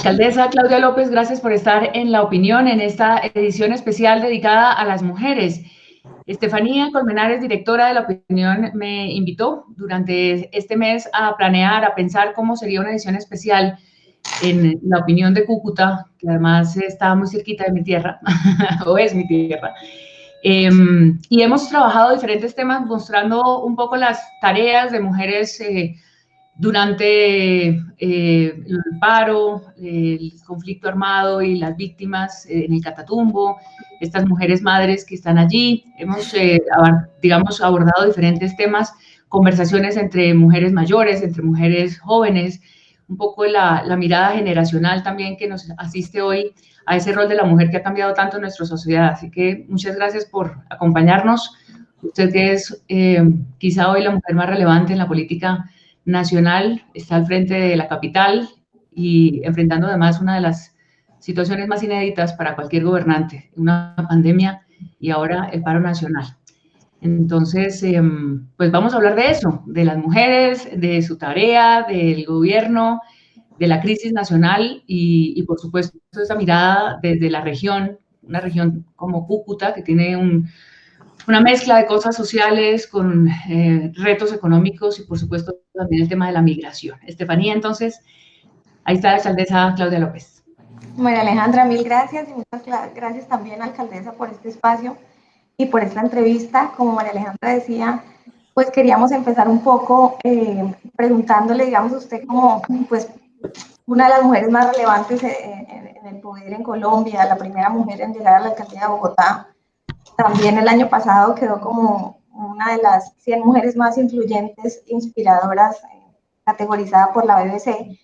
Alcaldesa Claudia López, gracias por estar en La Opinión en esta edición especial dedicada a las mujeres. Estefanía Colmenares, directora de La Opinión, me invitó durante este mes a planear, a pensar cómo sería una edición especial en La Opinión de Cúcuta, que además está muy cerquita de mi tierra, o es mi tierra. Y hemos trabajado diferentes temas mostrando un poco las tareas de mujeres durante el paro, el conflicto armado y las víctimas en el Catatumbo, estas mujeres madres que están allí. Hemos, digamos, abordado diferentes temas, conversaciones entre mujeres mayores, entre mujeres jóvenes, un poco la mirada generacional también que nos asiste hoy a ese rol de la mujer que ha cambiado tanto en nuestra sociedad. Así que muchas gracias por acompañarnos. Usted que es quizá hoy la mujer más relevante en la política nacional, está al frente de la capital y enfrentando además una de las situaciones más inéditas para cualquier gobernante, una pandemia y ahora el paro nacional. Entonces, pues vamos a hablar de eso, de las mujeres, de su tarea, del gobierno, de la crisis nacional y por supuesto, esa mirada desde la región, una región como Cúcuta, que tiene una mezcla de cosas sociales con retos económicos y, por supuesto, también el tema de la migración. Estefanía, entonces, ahí está la alcaldesa Claudia López. María Alejandra, mil gracias y muchas gracias también, alcaldesa, por este espacio y por esta entrevista. Como María Alejandra decía, pues queríamos empezar un poco preguntándole, digamos, usted como pues una de las mujeres más relevantes en el poder en Colombia, la primera mujer en llegar a la alcaldía de Bogotá. También el año pasado quedó como una de las 100 mujeres más influyentes, inspiradoras, categorizada por la BBC.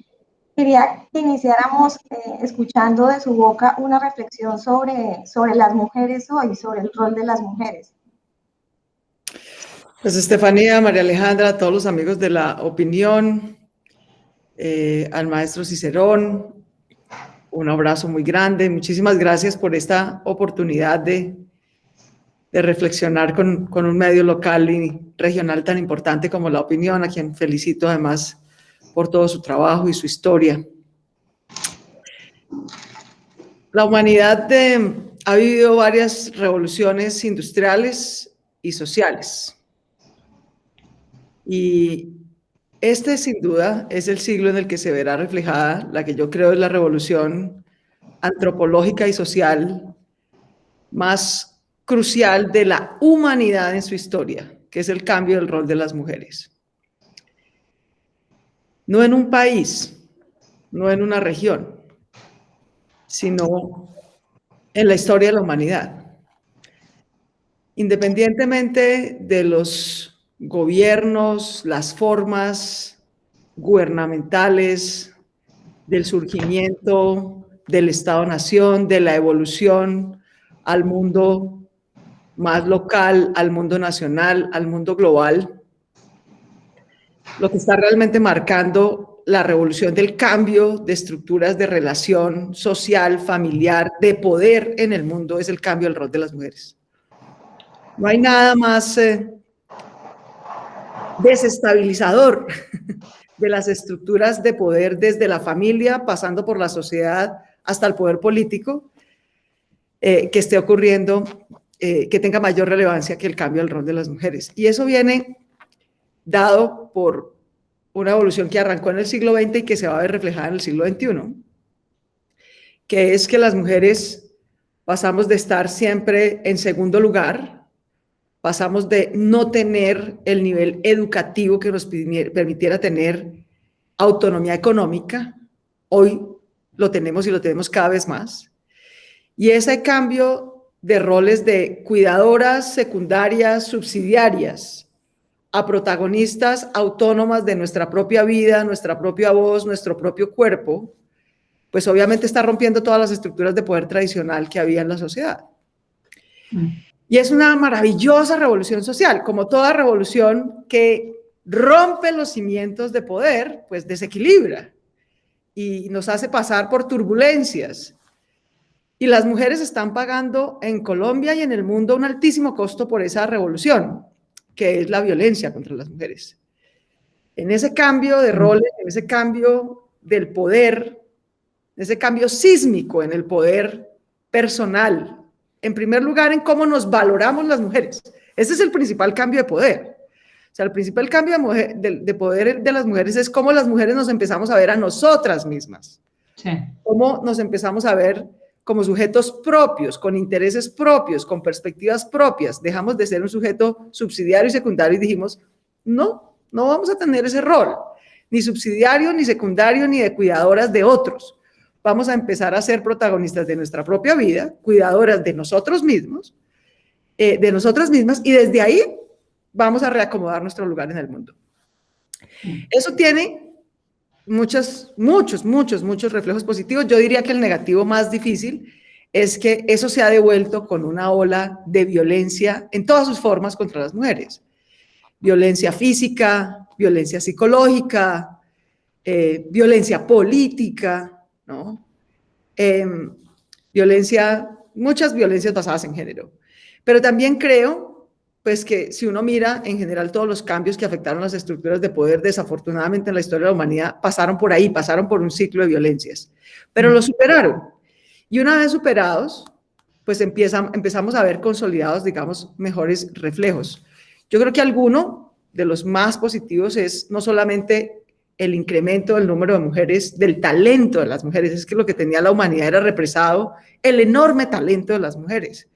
Quería que iniciáramos escuchando de su boca una reflexión sobre las mujeres hoy, sobre el rol de las mujeres. Pues Estefanía, María Alejandra, a todos los amigos de La Opinión, al maestro Cicerón, un abrazo muy grande. Muchísimas gracias por esta oportunidad de reflexionar con un medio local y regional tan importante como La Opinión, a quien felicito además por todo su trabajo y su historia. La humanidad ha vivido varias revoluciones industriales y sociales. Y este, sin duda, es el siglo en el que se verá reflejada la que yo creo es la revolución antropológica y social más crucial de la humanidad en su historia, que es el cambio del rol de las mujeres. No en un país, no en una región, sino en la historia de la humanidad. Independientemente de los gobiernos, las formas gubernamentales, del surgimiento del Estado-nación, de la evolución al mundo más local, al mundo nacional, al mundo global, lo que está realmente marcando la revolución del cambio de estructuras de relación social, familiar, de poder en el mundo es el cambio del rol de las mujeres. No hay nada más desestabilizador de las estructuras de poder desde la familia, pasando por la sociedad hasta el poder político, que esté ocurriendo, que tenga mayor relevancia que el cambio del rol de las mujeres. Y eso viene dado por una evolución que arrancó en el siglo XX y que se va a ver reflejada en el siglo XXI, que es que las mujeres pasamos de estar siempre en segundo lugar, pasamos de no tener el nivel educativo que nos permitiera tener autonomía económica, hoy lo tenemos y lo tenemos cada vez más, y ese cambio de roles de cuidadoras secundarias, subsidiarias, a protagonistas autónomas de nuestra propia vida, nuestra propia voz, nuestro propio cuerpo, pues obviamente está rompiendo todas las estructuras de poder tradicional que había en la sociedad. Y es una maravillosa revolución social, como toda revolución que rompe los cimientos de poder, pues desequilibra y nos hace pasar por turbulencias. Y las mujeres están pagando en Colombia y en el mundo un altísimo costo por esa revolución, que es la violencia contra las mujeres. En ese cambio de roles, en ese cambio del poder, ese cambio sísmico en el poder personal. En primer lugar, en cómo nos valoramos las mujeres. Ese es el principal cambio de poder. O sea, el principal cambio de poder de las mujeres es cómo las mujeres nos empezamos a ver a nosotras mismas. Sí. Cómo nos empezamos a ver como sujetos propios, con intereses propios, con perspectivas propias. Dejamos de ser un sujeto subsidiario y secundario y dijimos, no vamos a tener ese rol, ni subsidiario, ni secundario, ni de cuidadoras de otros. Vamos a empezar a ser protagonistas de nuestra propia vida, cuidadoras de nosotros mismos, de nosotras mismas, y desde ahí vamos a reacomodar nuestro lugar en el mundo. Eso tiene muchos reflejos positivos. Yo diría que el negativo más difícil es que eso se ha devuelto con una ola de violencia en todas sus formas contra las mujeres. Violencia física, violencia psicológica, violencia política, ¿no? Muchas violencias basadas en género. Pero también creo, pues, que si uno mira en general todos los cambios que afectaron las estructuras de poder, desafortunadamente en la historia de la humanidad, pasaron por ahí, pasaron por un ciclo de violencias, pero lo superaron. Y una vez superados, pues empezamos a ver consolidados, digamos, mejores reflejos. Yo creo que alguno de los más positivos es no solamente el incremento del número de mujeres, del talento de las mujeres, es que lo que tenía la humanidad era represado el enorme talento de las mujeres.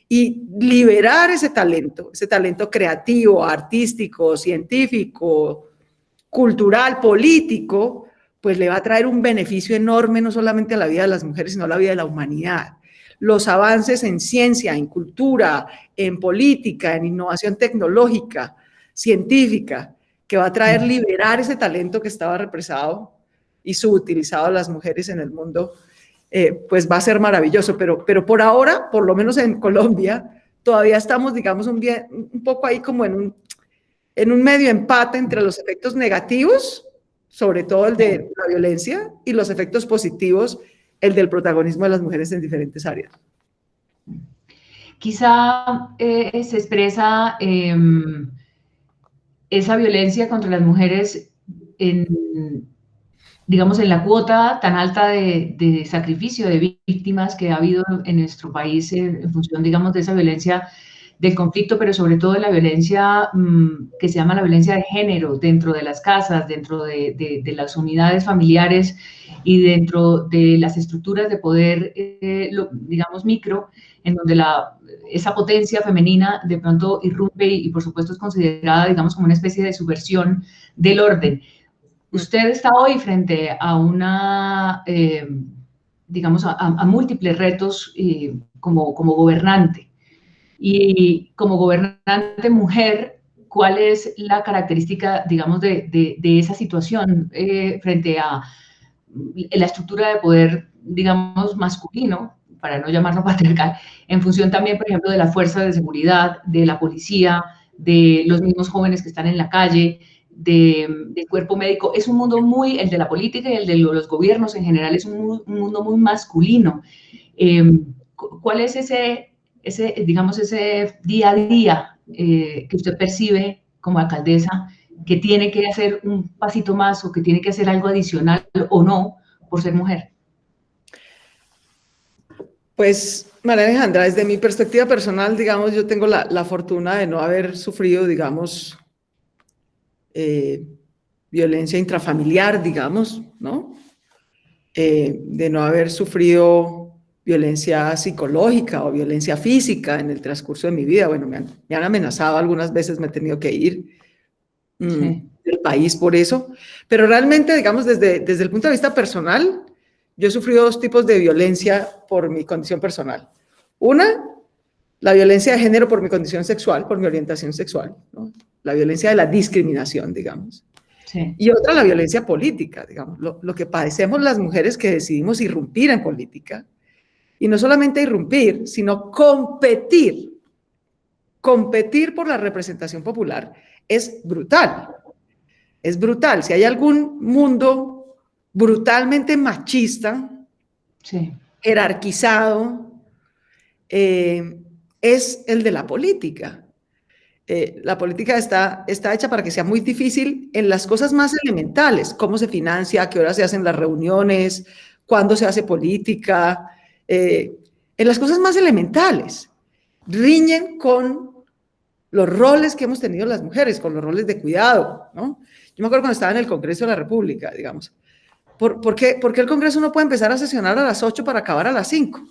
Y liberar ese talento creativo, artístico, científico, cultural, político, pues le va a traer un beneficio enorme no solamente a la vida de las mujeres, sino a la vida de la humanidad. Los avances en ciencia, en cultura, en política, en innovación tecnológica, científica, que va a traer liberar ese talento que estaba represado y subutilizado a las mujeres en el mundo, pues va a ser maravilloso. Pero por ahora, por lo menos en Colombia, todavía estamos, digamos, un poco ahí como en un medio empate entre los efectos negativos, sobre todo el de la violencia, y los efectos positivos, el del protagonismo de las mujeres en diferentes áreas. Quizá se expresa esa violencia contra las mujeres digamos, en la cuota tan alta de sacrificio de víctimas que ha habido en nuestro país en función, digamos, de esa violencia del conflicto, pero sobre todo de la violencia que se llama la violencia de género dentro de las casas, dentro de las unidades familiares y dentro de las estructuras de poder, digamos, micro, en donde esa potencia femenina de pronto irrumpe y por supuesto es considerada, digamos, como una especie de subversión del orden. Usted está hoy frente a digamos, a múltiples retos como gobernante. Y como gobernante mujer, ¿cuál es la característica, digamos, de esa situación frente a la estructura de poder, digamos, masculino, para no llamarlo patriarcal, en función también, por ejemplo, de las fuerzas de seguridad, de la policía, de los mismos jóvenes que están en la calle, del cuerpo médico? Es un mundo el de la política y el de los gobiernos en general, es un mundo muy masculino. ¿Cuál es digamos, ese día a día que usted percibe como alcaldesa, que tiene que hacer un pasito más o que tiene que hacer algo adicional o no por ser mujer? Pues, María Alejandra, desde mi perspectiva personal, digamos, yo tengo la fortuna de no haber sufrido, digamos, violencia intrafamiliar, digamos, ¿no? De no haber sufrido violencia psicológica o violencia física en el transcurso de mi vida. Bueno, me han amenazado algunas veces, me he tenido que ir del país por eso, pero realmente, digamos, desde el punto de vista personal, yo he sufrido dos tipos de violencia por mi condición personal. Una, la violencia de género por mi condición sexual, por mi orientación sexual, ¿no? La violencia de la discriminación, digamos. Sí. Y otra, la violencia política, digamos, lo que padecemos las mujeres que decidimos irrumpir en política, y no solamente irrumpir, sino competir por la representación popular es brutal. Es brutal. Si hay algún mundo brutalmente machista, sí, jerarquizado, es el de la política. La política está hecha para que sea muy difícil en las cosas más elementales, cómo se financia, a qué horas se hacen las reuniones, cuándo se hace política, en las cosas más elementales. Riñen con los roles que hemos tenido las mujeres, con los roles de cuidado, ¿no? Yo me acuerdo cuando estaba en el Congreso de la República, digamos. ¿Por qué el Congreso no puede empezar a sesionar a las 8 para acabar a las 5?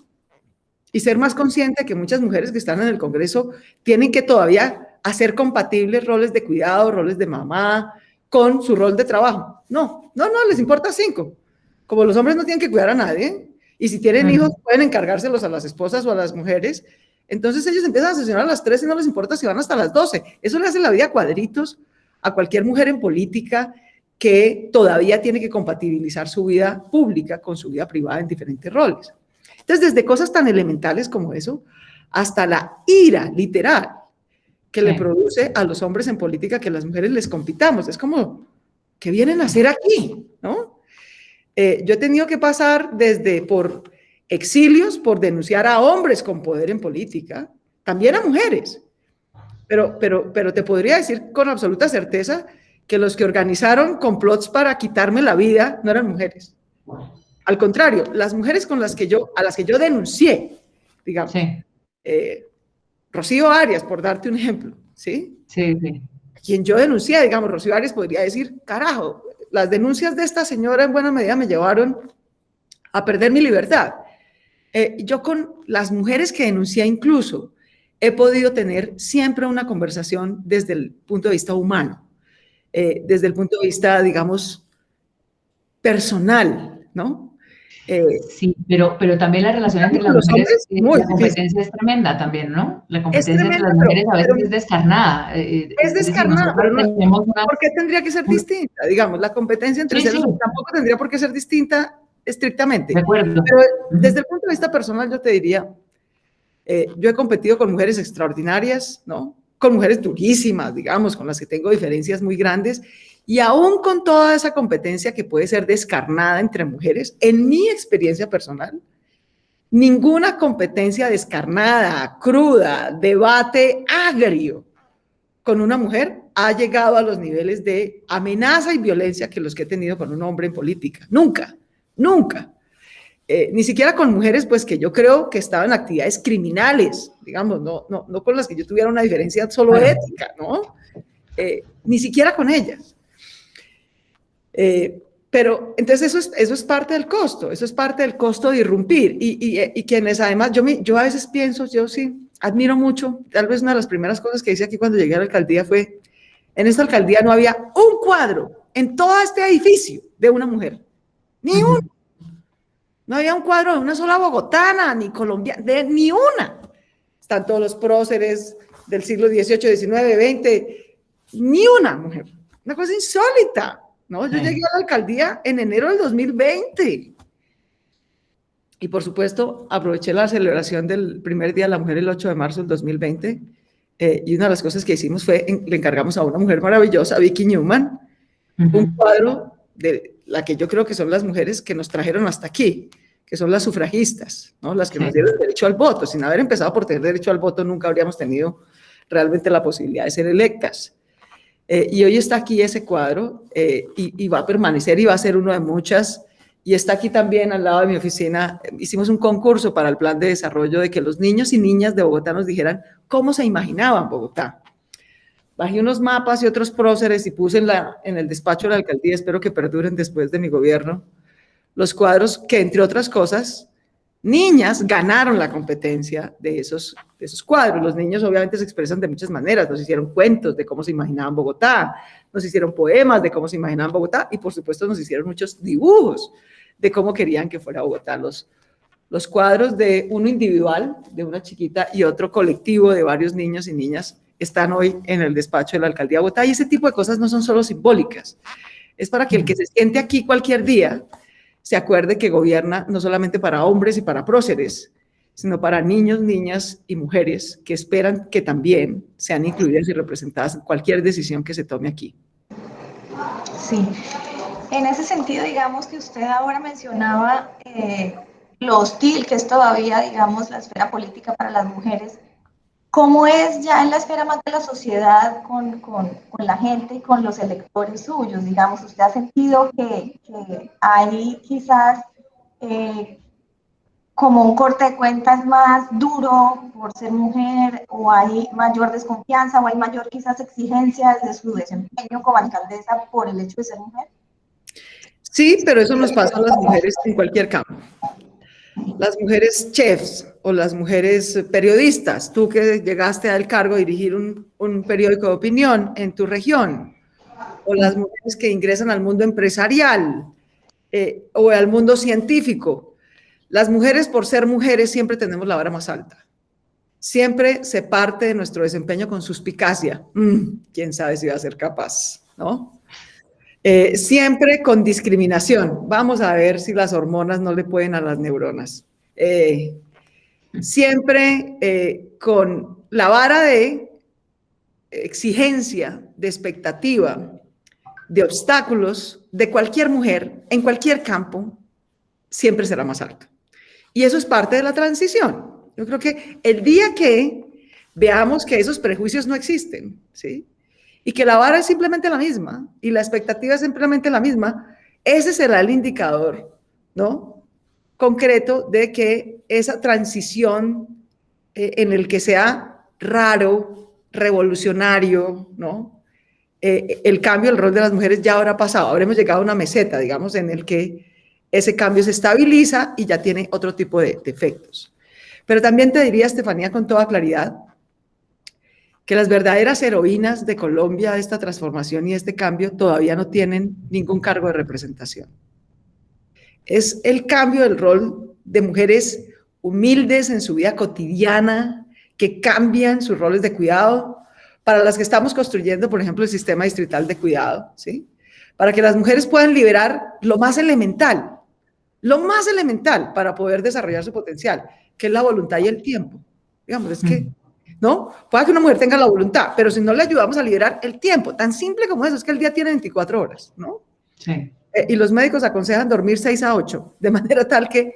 Y ser más consciente que muchas mujeres que están en el Congreso tienen que todavía hacer compatibles roles de cuidado, roles de mamá, con su rol de trabajo. No, les importa 5. Como los hombres no tienen que cuidar a nadie, y si tienen hijos pueden encargárselos a las esposas o a las mujeres, entonces ellos empiezan a sesionar a las 3 y no les importa si van hasta las 12. Eso le hace la vida a cuadritos a cualquier mujer en política que todavía tiene que compatibilizar su vida pública con su vida privada en diferentes roles. Entonces, desde cosas tan elementales como eso, hasta la ira literal que le produce a los hombres en política que las mujeres les compitamos. Es como, ¿qué vienen a hacer aquí? ¿No? Yo he tenido que pasar desde por exilios, por denunciar a hombres con poder en política, también a mujeres. Pero te podría decir con absoluta certeza que los que organizaron complots para quitarme la vida no eran mujeres. Al contrario, las mujeres a las que yo denuncié, digamos, Rocío Arias, por darte un ejemplo, ¿sí? Sí, sí. A quien yo denuncié, digamos, Rocío Arias podría decir, carajo, las denuncias de esta señora en buena medida me llevaron a perder mi libertad. Yo con las mujeres que denuncié incluso he podido tener siempre una conversación desde el punto de vista humano, desde el punto de vista, digamos, personal, ¿no? Sí, pero también la relación entre las mujeres, la competencia es tremenda también, ¿no? La competencia entre las mujeres a veces es descarnada. Es descarnada, pero ¿por qué tendría que ser distinta? Digamos, la competencia entre seres tampoco tendría por qué ser distinta estrictamente. De acuerdo. Pero desde el punto de vista personal yo te diría, yo he competido con mujeres extraordinarias, ¿no? Con mujeres durísimas, digamos, con las que tengo diferencias muy grandes, y aún con toda esa competencia que puede ser descarnada entre mujeres, en mi experiencia personal, ninguna competencia descarnada, cruda, debate agrio con una mujer ha llegado a los niveles de amenaza y violencia que los que he tenido con un hombre en política. Nunca, nunca. Ni siquiera con mujeres, pues, que yo creo que estaban en actividades criminales, digamos, no con las que yo tuviera una diferencia solo ética, ¿no? Ni siquiera con ellas. Pero entonces eso es parte del costo, eso es parte del costo de irrumpir. Y quienes además, yo a veces pienso, yo sí admiro mucho, tal vez una de las primeras cosas que hice aquí cuando llegué a la alcaldía fue, en esta alcaldía no había un cuadro en todo este edificio de una mujer, ni uno. No había un cuadro de una sola bogotana, ni colombiana, ni una. Están todos los próceres del siglo XVIII, XIX, XX, ni una mujer. Una cosa insólita, ¿no? Yo llegué a la alcaldía en enero del 2020. Y por supuesto, aproveché la celebración del primer Día de la Mujer el 8 de marzo del 2020. Y una de las cosas que hicimos fue, le encargamos a una mujer maravillosa, Vicky Newman, un cuadro de la que yo creo que son las mujeres que nos trajeron hasta aquí, que son las sufragistas, ¿no? Las que nos dieron derecho al voto. Sin haber empezado por tener derecho al voto, nunca habríamos tenido realmente la posibilidad de ser electas. Y hoy está aquí ese cuadro y va a permanecer y va a ser uno de muchas. Y está aquí también al lado de mi oficina. Hicimos un concurso para el plan de desarrollo de que los niños y niñas de Bogotá nos dijeran cómo se imaginaban Bogotá. Bajé unos mapas y otros próceres y puse en el despacho de la alcaldía, espero que perduren después de mi gobierno, los cuadros que, entre otras cosas, niñas ganaron la competencia de esos cuadros. Los niños obviamente se expresan de muchas maneras, nos hicieron cuentos de cómo se imaginaban Bogotá, nos hicieron poemas de cómo se imaginaban Bogotá y por supuesto nos hicieron muchos dibujos de cómo querían que fuera Bogotá. Los cuadros de uno individual, de una chiquita, y otro colectivo de varios niños y niñas están hoy en el despacho de la alcaldía de Bogotá, y ese tipo de cosas no son solo simbólicas, es para que el que se siente aquí cualquier día se acuerde que gobierna no solamente para hombres y para próceres, sino para niños, niñas y mujeres que esperan que también sean incluidas y representadas en cualquier decisión que se tome aquí. Sí, en ese sentido, digamos que usted ahora mencionaba lo hostil que es todavía, digamos, la esfera política para las mujeres. ¿Cómo es ya en la esfera más de la sociedad con la gente y con los electores suyos? Digamos, ¿usted ha sentido que hay quizás como un corte de cuentas más duro por ser mujer, o hay mayor desconfianza, o hay mayor quizás exigencia de su desempeño como alcaldesa por el hecho de ser mujer? Sí, pero eso nos pasa a las mujeres en cualquier campo. Las mujeres chefs o las mujeres periodistas, tú que llegaste al cargo de dirigir un periódico de opinión en tu región, o las mujeres que ingresan al mundo empresarial o al mundo científico. Las mujeres, por ser mujeres, siempre tenemos la vara más alta. Siempre se parte de nuestro desempeño con suspicacia. ¿Quién sabe si va a ser capaz? ¿No? Siempre con discriminación. Vamos a ver si las hormonas no le pueden a las neuronas. Siempre con la vara de exigencia, de expectativa, de obstáculos de cualquier mujer en cualquier campo, siempre será más alto. Y eso es parte de la transición. Yo creo que el día que veamos que esos prejuicios no existen, ¿sí?, y que la vara es simplemente la misma y la expectativa es simplemente la misma, ese será el indicador, ¿no?, concreto de que esa transición en el que sea raro, revolucionario, ¿no?, el cambio del rol de las mujeres ya habrá pasado, habremos llegado a una meseta, digamos, en el que ese cambio se estabiliza y ya tiene otro tipo de efectos. Pero también te diría, Estefanía, con toda claridad, que las verdaderas heroínas de Colombia de esta transformación y este cambio todavía no tienen ningún cargo de representación. Es el cambio del rol de mujeres humildes en su vida cotidiana, que cambian sus roles de cuidado, para las que estamos construyendo, por ejemplo, el sistema distrital de cuidado, ¿sí?, para que las mujeres puedan liberar lo más elemental para poder desarrollar su potencial, que es la voluntad y el tiempo. Digamos, es que, ¿no? Puede que una mujer tenga la voluntad, pero si no le ayudamos a liberar el tiempo, tan simple como eso, es que el día tiene 24 horas, ¿no? Sí. Y los médicos aconsejan dormir 6 a 8, de manera tal que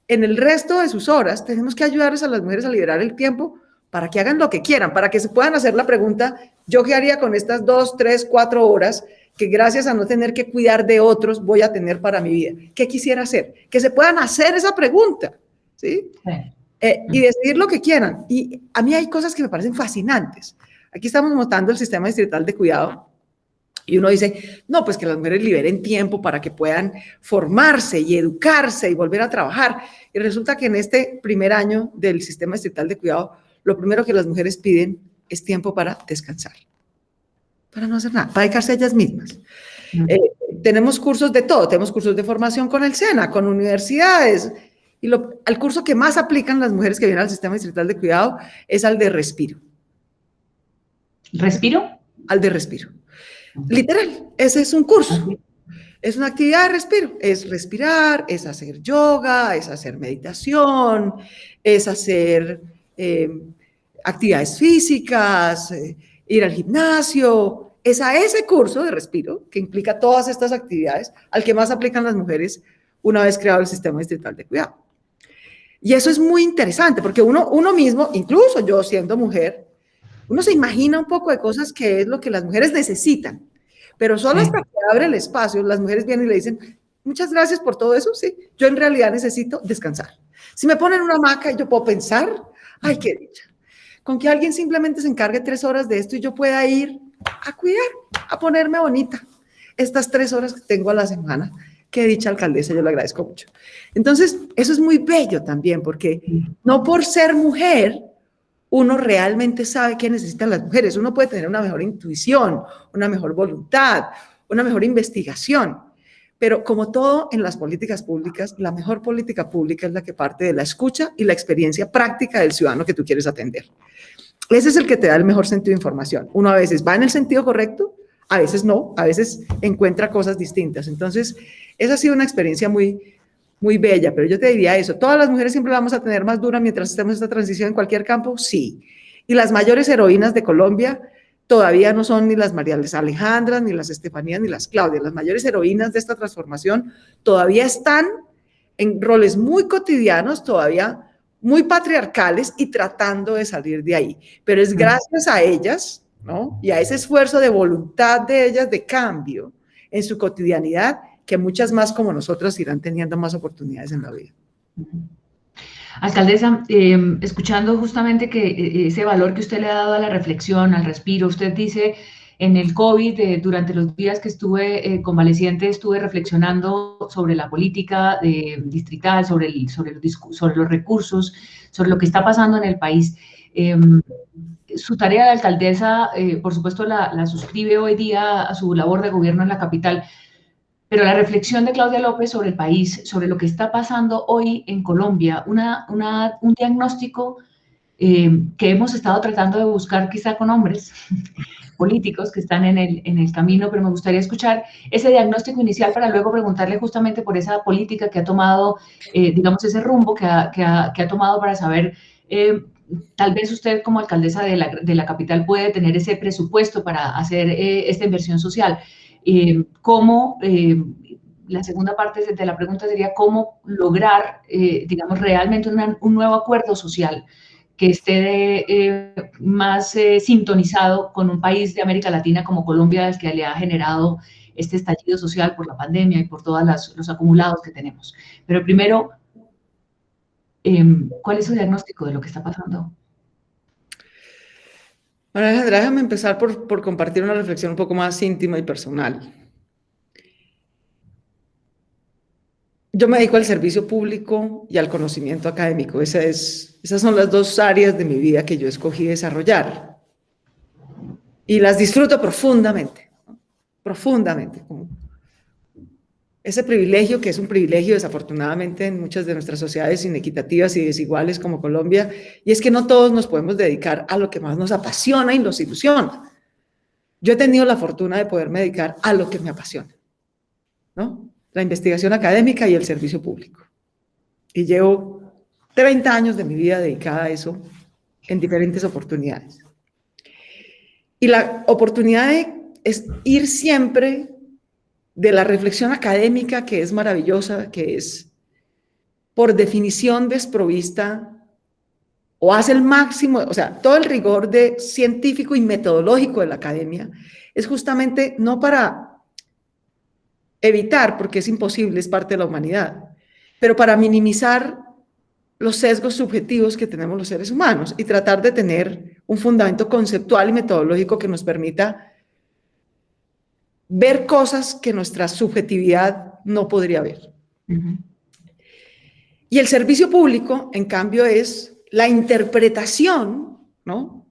en el resto de sus horas tenemos que ayudarles a las mujeres a liberar el tiempo para que hagan lo que quieran, para que se puedan hacer la pregunta, ¿yo qué haría con estas 2, 3, 4 horas que gracias a no tener que cuidar de otros voy a tener para mi vida? ¿Qué quisiera hacer? Que se puedan hacer esa pregunta, ¿sí? Y decidir lo que quieran. Y a mí hay cosas que me parecen fascinantes. Aquí estamos montando el sistema distrital de cuidado y uno dice, no, pues que las mujeres liberen tiempo para que puedan formarse y educarse y volver a trabajar. Y resulta que en este primer año del sistema distrital de cuidado, lo primero que las mujeres piden es tiempo para descansar, para no hacer nada, para dedicarse a ellas mismas. Tenemos cursos de todo, tenemos cursos de formación con el SENA, con universidades, y al curso que más aplican las mujeres que vienen al sistema distrital de cuidado es al de respiro. ¿Respiro? Al de respiro. Literal, ese es un curso. Es una actividad de respiro, es respirar, es hacer yoga, es hacer meditación, es hacer actividades físicas, ir al gimnasio. Es a ese curso de respiro, que implica todas estas actividades, al que más aplican las mujeres una vez creado el sistema distrital de cuidado. Y eso es muy interesante, porque uno mismo, incluso yo siendo mujer, uno se imagina un poco de cosas que es lo que las mujeres necesitan, pero solo hasta que abre el espacio, las mujeres vienen y le dicen, muchas gracias por todo eso, sí, yo en realidad necesito descansar. Si me ponen una hamaca y yo puedo pensar, ay, qué dicha, con que alguien simplemente se encargue 3 horas de esto y yo pueda ir a cuidar, a ponerme bonita estas 3 horas que tengo a la semana. Qué dicha, alcaldesa, yo le agradezco mucho. Entonces, eso es muy bello también, porque no por ser mujer, uno realmente sabe qué necesitan las mujeres. Uno puede tener una mejor intuición, una mejor voluntad, una mejor investigación. Pero como todo en las políticas públicas, la mejor política pública es la que parte de la escucha y la experiencia práctica del ciudadano que tú quieres atender. Ese es el que te da el mejor sentido de información. Uno a veces va en el sentido correcto, a veces no, a veces encuentra cosas distintas. Entonces, esa ha sido una experiencia muy, muy bella, pero yo te diría eso, ¿todas las mujeres siempre vamos a tener más dura mientras estemos en esta transición en cualquier campo? Sí. Y las mayores heroínas de Colombia todavía no son ni las María Alejandras, ni las Estefanías, ni las Claudias. Las mayores heroínas de esta transformación todavía están en roles muy cotidianos, todavía muy patriarcales y tratando de salir de ahí. Pero es gracias a ellas, ¿no?, y a ese esfuerzo de voluntad de ellas de cambio en su cotidianidad, que muchas más como nosotras irán teniendo más oportunidades en la vida. Alcaldesa, escuchando justamente que ese valor que usted le ha dado a la reflexión, al respiro, usted dice, en el COVID, durante los días que estuve convaleciente, estuve reflexionando sobre la política distrital, sobre los recursos, sobre lo que está pasando en el país. Su tarea de alcaldesa, por supuesto, la suscribe hoy día a su labor de gobierno en la capital, pero la reflexión de Claudia López sobre el país, sobre lo que está pasando hoy en Colombia, un diagnóstico que hemos estado tratando de buscar quizá con hombres políticos que están en el camino, pero me gustaría escuchar ese diagnóstico inicial para luego preguntarle justamente por esa política que ha tomado, digamos, ese rumbo que ha tomado para saber, tal vez usted como alcaldesa de la capital puede tener ese presupuesto para hacer esta inversión social. La segunda parte de la pregunta sería cómo lograr, digamos, realmente un nuevo acuerdo social que esté más sintonizado con un país de América Latina como Colombia, al que le ha generado este estallido social por la pandemia y por todos los acumulados que tenemos. Pero primero, ¿cuál es su diagnóstico de lo que está pasando? Bueno, Alejandra, déjame empezar por compartir una reflexión un poco más íntima y personal. Yo me dedico al servicio público y al conocimiento académico. Esas son las dos áreas de mi vida que yo escogí desarrollar. Y las disfruto profundamente, profundamente. Ese privilegio, que es un privilegio desafortunadamente en muchas de nuestras sociedades inequitativas y desiguales como Colombia, y es que no todos nos podemos dedicar a lo que más nos apasiona y nos ilusiona. Yo he tenido la fortuna de poderme dedicar a lo que me apasiona, ¿no? La investigación académica y el servicio público. Y llevo 30 años de mi vida dedicada a eso en diferentes oportunidades. Y la oportunidad es ir siempre de la reflexión académica, que es maravillosa, que es por definición desprovista, o hace el máximo, o sea, todo el rigor científico y metodológico de la academia, es justamente no para evitar, porque es imposible, es parte de la humanidad, pero para minimizar los sesgos subjetivos que tenemos los seres humanos y tratar de tener un fundamento conceptual y metodológico que nos permita ver cosas que nuestra subjetividad no podría ver. Y el servicio público, en cambio, es la interpretación, ¿no?,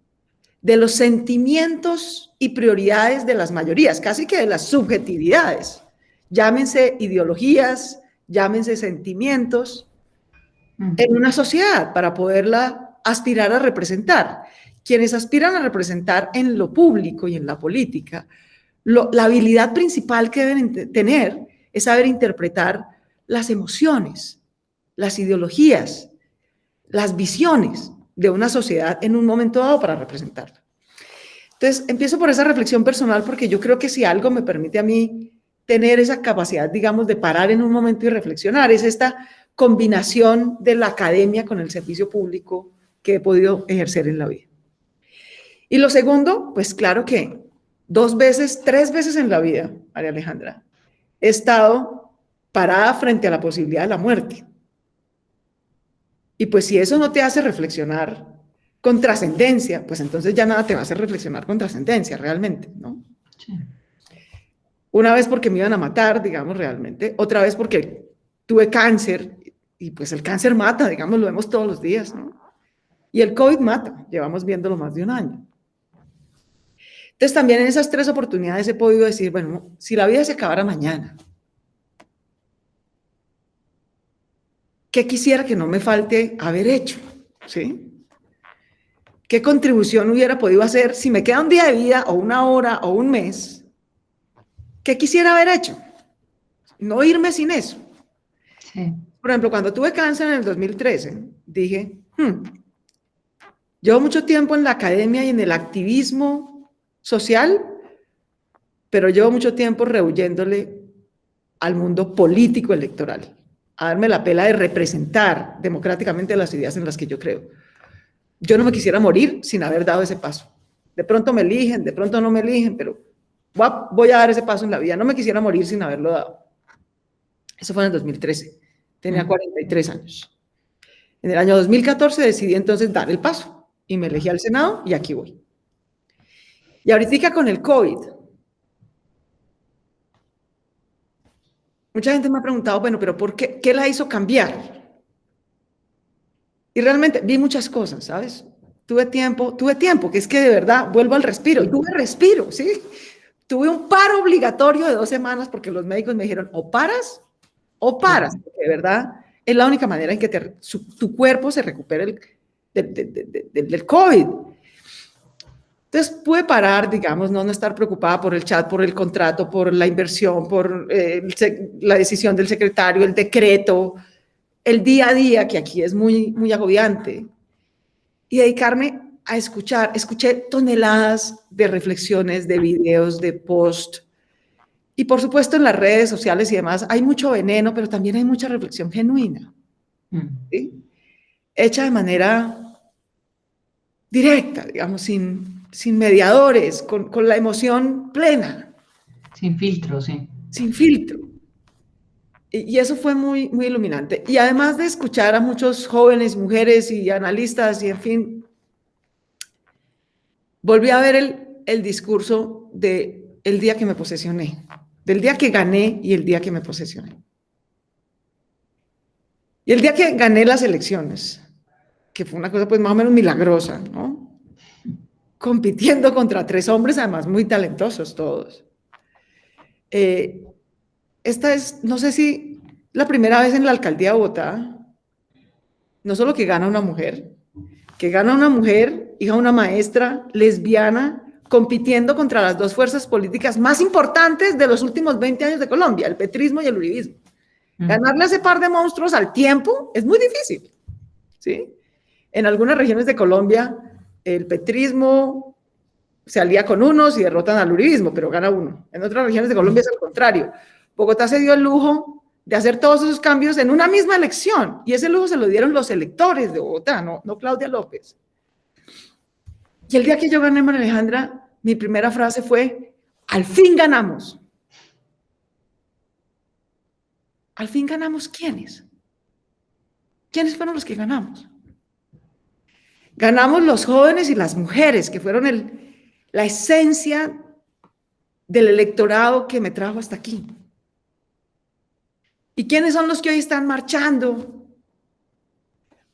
de los sentimientos y prioridades de las mayorías, casi que de las subjetividades. Llámense ideologías, llámense sentimientos, en una sociedad para poderla aspirar a representar. Quienes aspiran a representar en lo público y en la política, la habilidad principal que deben tener es saber interpretar las emociones, las ideologías, las visiones de una sociedad en un momento dado para representarla. Entonces, empiezo por esa reflexión personal porque yo creo que si algo me permite a mí tener esa capacidad, digamos, de parar en un momento y reflexionar, es esta combinación de la academia con el servicio público que he podido ejercer en la vida. Y lo segundo, pues claro que 2 veces, 3 veces en la vida, María Alejandra, he estado parada frente a la posibilidad de la muerte. Y pues si eso no te hace reflexionar con trascendencia, pues entonces ya nada te va a hacer reflexionar con trascendencia realmente, ¿no? Sí. Una vez porque me iban a matar, digamos, realmente. Otra vez porque tuve cáncer, y pues el cáncer mata, digamos, lo vemos todos los días, ¿no? Y el COVID mata, llevamos viéndolo más de 1 año. Entonces también en esas 3 oportunidades he podido decir, bueno, si la vida se acabara mañana, ¿qué quisiera que no me falte haber hecho? ¿Sí? ¿Qué contribución hubiera podido hacer si me queda un día de vida, o 1 hora, o 1 mes? ¿Qué quisiera haber hecho? No irme sin eso. Sí. Por ejemplo, cuando tuve cáncer en el 2013, dije, llevo mucho tiempo en la academia y en el activismo social, pero llevo mucho tiempo rehuyéndole al mundo político electoral, a darme la pela de representar democráticamente las ideas en las que yo creo. Yo no me quisiera morir sin haber dado ese paso. De pronto me eligen, de pronto no me eligen, pero voy a dar ese paso en la vida. No me quisiera morir sin haberlo dado. Eso fue en el 2013. Tenía 43 años. En el año 2014 decidí entonces dar el paso y me elegí al Senado y aquí voy. Y ahorita con el COVID, mucha gente me ha preguntado, bueno, pero ¿por qué? ¿Qué la hizo cambiar? Y realmente vi muchas cosas, ¿sabes? Tuve tiempo, que es que de verdad vuelvo al respiro. Tuve respiro, ¿sí? Tuve un paro obligatorio de 2 semanas porque los médicos me dijeron, o paras, porque de verdad es la única manera en que tu cuerpo se recupere del COVID. Entonces pude parar, digamos, no estar preocupada por el chat, por el contrato, por la inversión, por la decisión del secretario, el decreto, el día a día, que aquí es muy, muy agobiante, y dedicarme a escuchar. Escuché toneladas de reflexiones, de videos, de posts, y por supuesto en las redes sociales y demás hay mucho veneno, pero también hay mucha reflexión genuina, ¿sí? Hecha de manera directa, digamos, sin mediadores, con la emoción plena. Sin filtro, sí. Sin filtro. Y eso fue muy, muy iluminante. Y además de escuchar a muchos jóvenes, mujeres y analistas, y en fin, volví a ver el discurso del día que me posesioné, del día que gané y el día que me posesioné. Y el día que gané las elecciones, que fue una cosa pues más o menos milagrosa, ¿no? Compitiendo contra 3 hombres, además muy talentosos todos. Esta es, no sé si la primera vez en la alcaldía de Bogotá, no solo que gana una mujer, hija de una maestra lesbiana, compitiendo contra las 2 fuerzas políticas más importantes de los últimos 20 años de Colombia, el petrismo y el uribismo. Ganarle a ese par de monstruos al tiempo es muy difícil, ¿sí? En algunas regiones de Colombia, el petrismo se alía con unos y derrotan al uribismo, pero gana uno. En otras regiones de Colombia es al contrario. Bogotá se dio el lujo de hacer todos esos cambios en una misma elección, y ese lujo se lo dieron los electores de Bogotá, no Claudia López. Y el día que yo gané, María Alejandra, mi primera frase fue, al fin ganamos. ¿Al fin ganamos quiénes? ¿Quiénes fueron los que ganamos? Ganamos los jóvenes y las mujeres, que fueron la esencia del electorado que me trajo hasta aquí. ¿Y quiénes son los que hoy están marchando?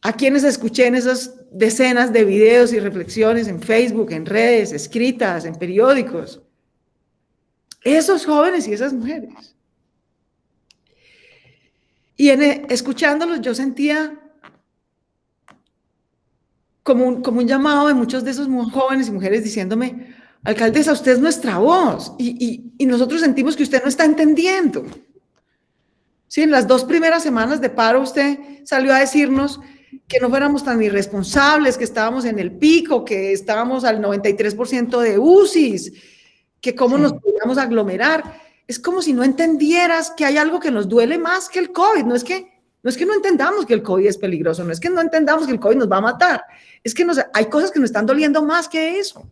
A quienes escuché en esas decenas de videos y reflexiones en Facebook, en redes, escritas, en periódicos. Esos jóvenes y esas mujeres. Y escuchándolos yo sentía como un llamado de muchos de esos jóvenes y mujeres diciéndome, alcaldesa, usted es nuestra voz y nosotros sentimos que usted no está entendiendo. Sí, en las 2 primeras semanas de paro usted salió a decirnos que no fuéramos tan irresponsables, que estábamos en el pico, que estábamos al 93% de UCIs, que cómo nos podíamos aglomerar. Es como si no entendieras que hay algo que nos duele más que el COVID. No es que no entendamos que el COVID es peligroso, no es que no entendamos que el COVID nos va a matar, es que hay cosas que nos están doliendo más que eso.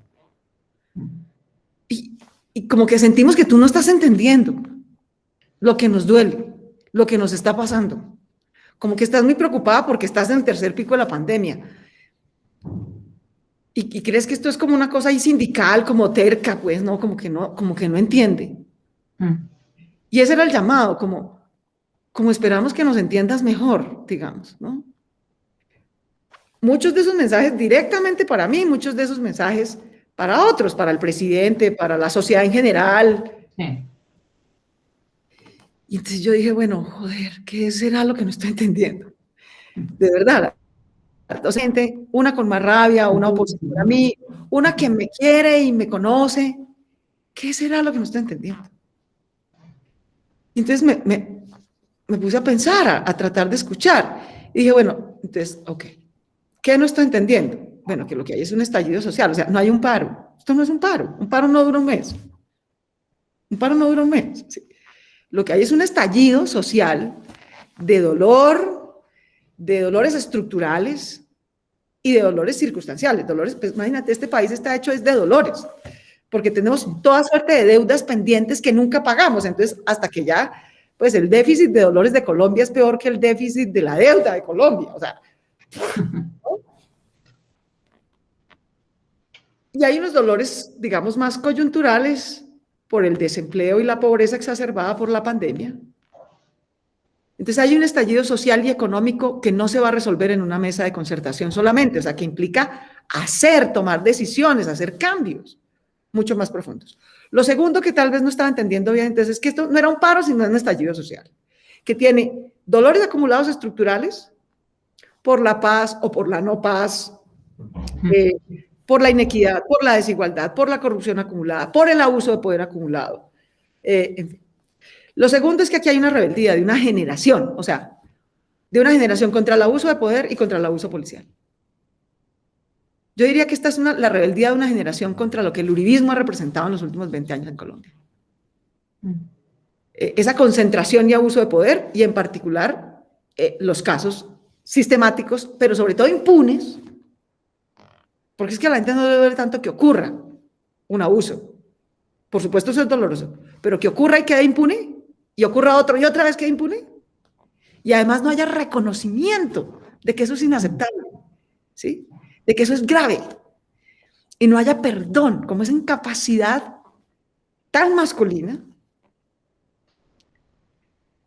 Y como que sentimos que tú no estás entendiendo lo que nos duele, lo que nos está pasando. Como que estás muy preocupada porque estás en el 3er pico de la pandemia. Y crees que esto es como una cosa ahí sindical, como terca, pues, ¿no? Como que no entiende. Y ese era el llamado, como esperamos que nos entiendas mejor, digamos, ¿no? Muchos de esos mensajes directamente para mí, muchos de esos mensajes para otros, para el presidente, para la sociedad en general. Sí. Y entonces yo dije, bueno, joder, ¿qué será lo que no estoy entendiendo? De verdad, gente, una con más rabia, una oposición a mí, una que me quiere y me conoce, ¿qué será lo que no estoy entendiendo? Y entonces me puse a pensar, a tratar de escuchar. Y dije, bueno, entonces, ok, ¿qué no estoy entendiendo? Bueno, que lo que hay es un estallido social, o sea, no hay un paro. Esto no es un paro no dura un mes. Un paro no dura un mes. Sí. Lo que hay es un estallido social de dolor, de dolores estructurales y de dolores circunstanciales. Dolores, pues imagínate, este país está hecho de dolores, porque tenemos toda suerte de deudas pendientes que nunca pagamos. Entonces, hasta que ya pues el déficit de dolores de Colombia es peor que el déficit de la deuda de Colombia, o sea, ¿no? Y hay unos dolores, digamos, más coyunturales por el desempleo y la pobreza exacerbada por la pandemia. Entonces hay un estallido social y económico que no se va a resolver en una mesa de concertación solamente, o sea, que implica tomar decisiones, hacer cambios mucho más profundos. Lo segundo que tal vez no estaba entendiendo bien, entonces, es que esto no era un paro, sino un estallido social, que tiene dolores acumulados estructurales por la paz o por la no paz, por la inequidad, por la desigualdad, por la corrupción acumulada, por el abuso de poder acumulado, en fin. Lo segundo es que aquí hay una rebeldía de una generación, o sea, de una generación contra el abuso de poder y contra el abuso policial. Yo diría que esta es la rebeldía de una generación contra lo que el uribismo ha representado en los últimos 20 años en Colombia. Esa concentración y abuso de poder, y en particular los casos sistemáticos, pero sobre todo impunes, porque es que a la gente no le duele tanto que ocurra un abuso. Por supuesto eso es doloroso, pero que ocurra y quede impune, y ocurra otro y otra vez quede impune, y además no haya reconocimiento de que eso es inaceptable, ¿sí? De que eso es grave, y no haya perdón, como esa incapacidad tan masculina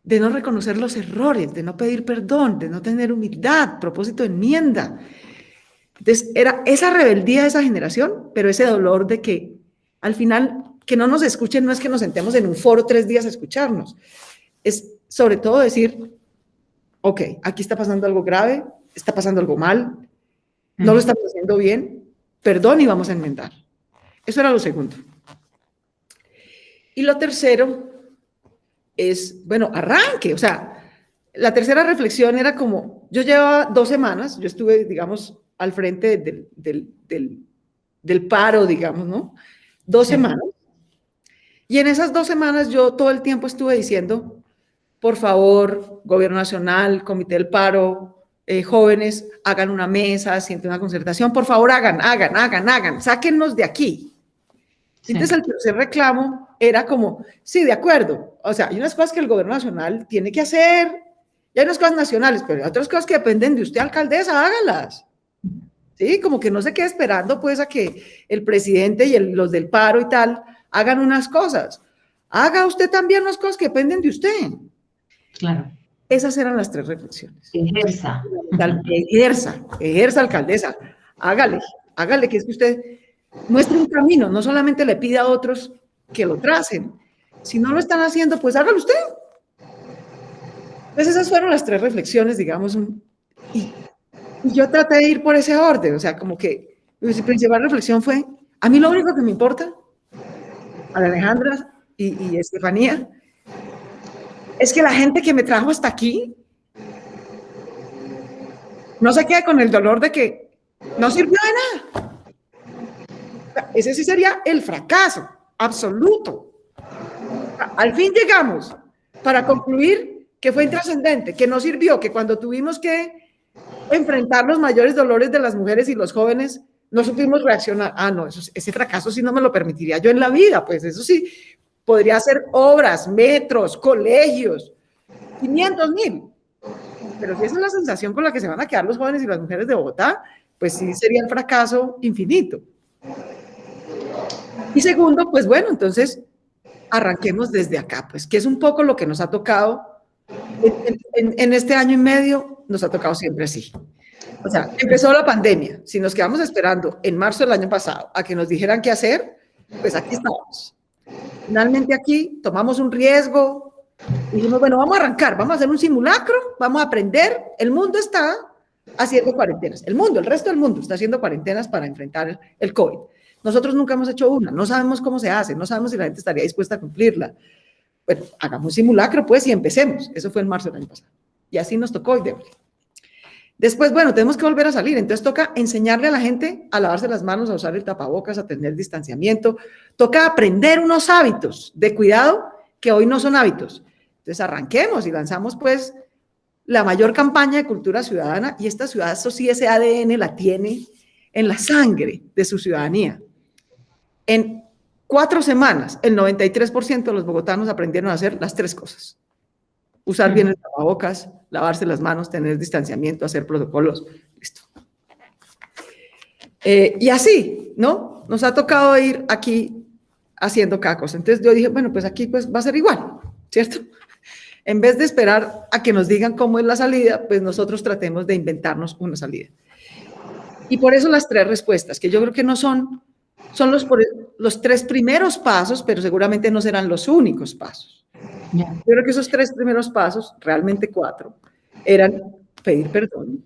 de no reconocer los errores, de no pedir perdón, de no tener humildad, propósito de enmienda. Entonces era esa rebeldía de esa generación, pero ese dolor de que al final que no nos escuchen no es que nos sentemos en un foro 3 días a escucharnos, es sobre todo decir, ok, aquí está pasando algo grave, está pasando algo mal, no lo estamos haciendo bien, perdón y vamos a enmendar. Eso era lo segundo. Y lo tercero es, bueno, arranque, o sea, la tercera reflexión era como, yo llevaba 2 semanas, yo estuve, digamos, al frente del paro, digamos, ¿no? 2 semanas. Y en esas 2 semanas yo todo el tiempo estuve diciendo, por favor, Gobierno Nacional, Comité del Paro, jóvenes, hagan una mesa, sienten una concertación, por favor, hagan, sáquennos de aquí. Sí. Entonces el tercer reclamo era como, sí, de acuerdo, o sea, hay unas cosas que el Gobierno Nacional tiene que hacer, y hay unas cosas nacionales, pero hay otras cosas que dependen de usted, alcaldesa, hágalas. Sí, como que no se quede esperando pues a que el presidente y los del paro y tal hagan unas cosas. Haga usted también unas cosas que dependen de usted. Claro. Esas eran las 3 reflexiones. Ejerza. Ejerza, alcaldesa. Hágale, que es que usted muestre un camino, no solamente le pida a otros que lo tracen. Si no lo están haciendo, pues hágalo usted. Entonces esas fueron las 3 reflexiones, digamos, y yo traté de ir por ese orden, o sea, como que mi principal reflexión fue, a mí lo único que me importa, a Alejandra y Estefanía, es que la gente que me trajo hasta aquí no se quede con el dolor de que no sirvió de nada. Ese sí sería el fracaso absoluto. Al fin llegamos para concluir que fue intrascendente, que no sirvió, que cuando tuvimos que enfrentar los mayores dolores de las mujeres y los jóvenes, no supimos reaccionar. Ah, no, ese fracaso sí no me lo permitiría yo en la vida, pues eso sí, podría hacer obras, metros, colegios, 500,000. Pero si esa es la sensación con la que se van a quedar los jóvenes y las mujeres de Bogotá, pues sí sería el fracaso infinito. Y segundo, pues bueno, entonces arranquemos desde acá, pues que es un poco lo que nos ha tocado en este año y medio, nos ha tocado siempre así. O sea, empezó la pandemia, si nos quedamos esperando en marzo del año pasado a que nos dijeran qué hacer, pues aquí estamos. Finalmente aquí tomamos un riesgo, dijimos, bueno, vamos a arrancar, vamos a hacer un simulacro, vamos a aprender, el mundo está haciendo cuarentenas, el resto del mundo está haciendo cuarentenas para enfrentar el COVID. Nosotros nunca hemos hecho una, no sabemos cómo se hace, no sabemos si la gente estaría dispuesta a cumplirla. Bueno, hagamos un simulacro pues y empecemos. Eso fue en marzo del año pasado. Y así nos tocó. Después, bueno, tenemos que volver a salir. Entonces toca enseñarle a la gente a lavarse las manos, a usar el tapabocas, a tener distanciamiento. Toca aprender unos hábitos de cuidado que hoy no son hábitos. Entonces arranquemos y lanzamos pues la mayor campaña de cultura ciudadana, y esta ciudad, eso sí, ese ADN la tiene en la sangre de su ciudadanía. En 4 semanas, el 93% de los bogotanos aprendieron a hacer las 3 cosas. usar bien el tapabocas, lavarse las manos, tener distanciamiento, hacer protocolos, listo. Y así, ¿no? Nos ha tocado ir aquí haciendo cacos. Entonces yo dije, bueno, pues aquí pues va a ser igual, ¿cierto? En vez de esperar a que nos digan cómo es la salida, pues nosotros tratemos de inventarnos una salida. Y por eso las 3 respuestas, que yo creo que no son los 3 primeros pasos, pero seguramente no serán los únicos pasos. Yo creo que esos 3 primeros pasos, realmente 4, eran pedir perdón.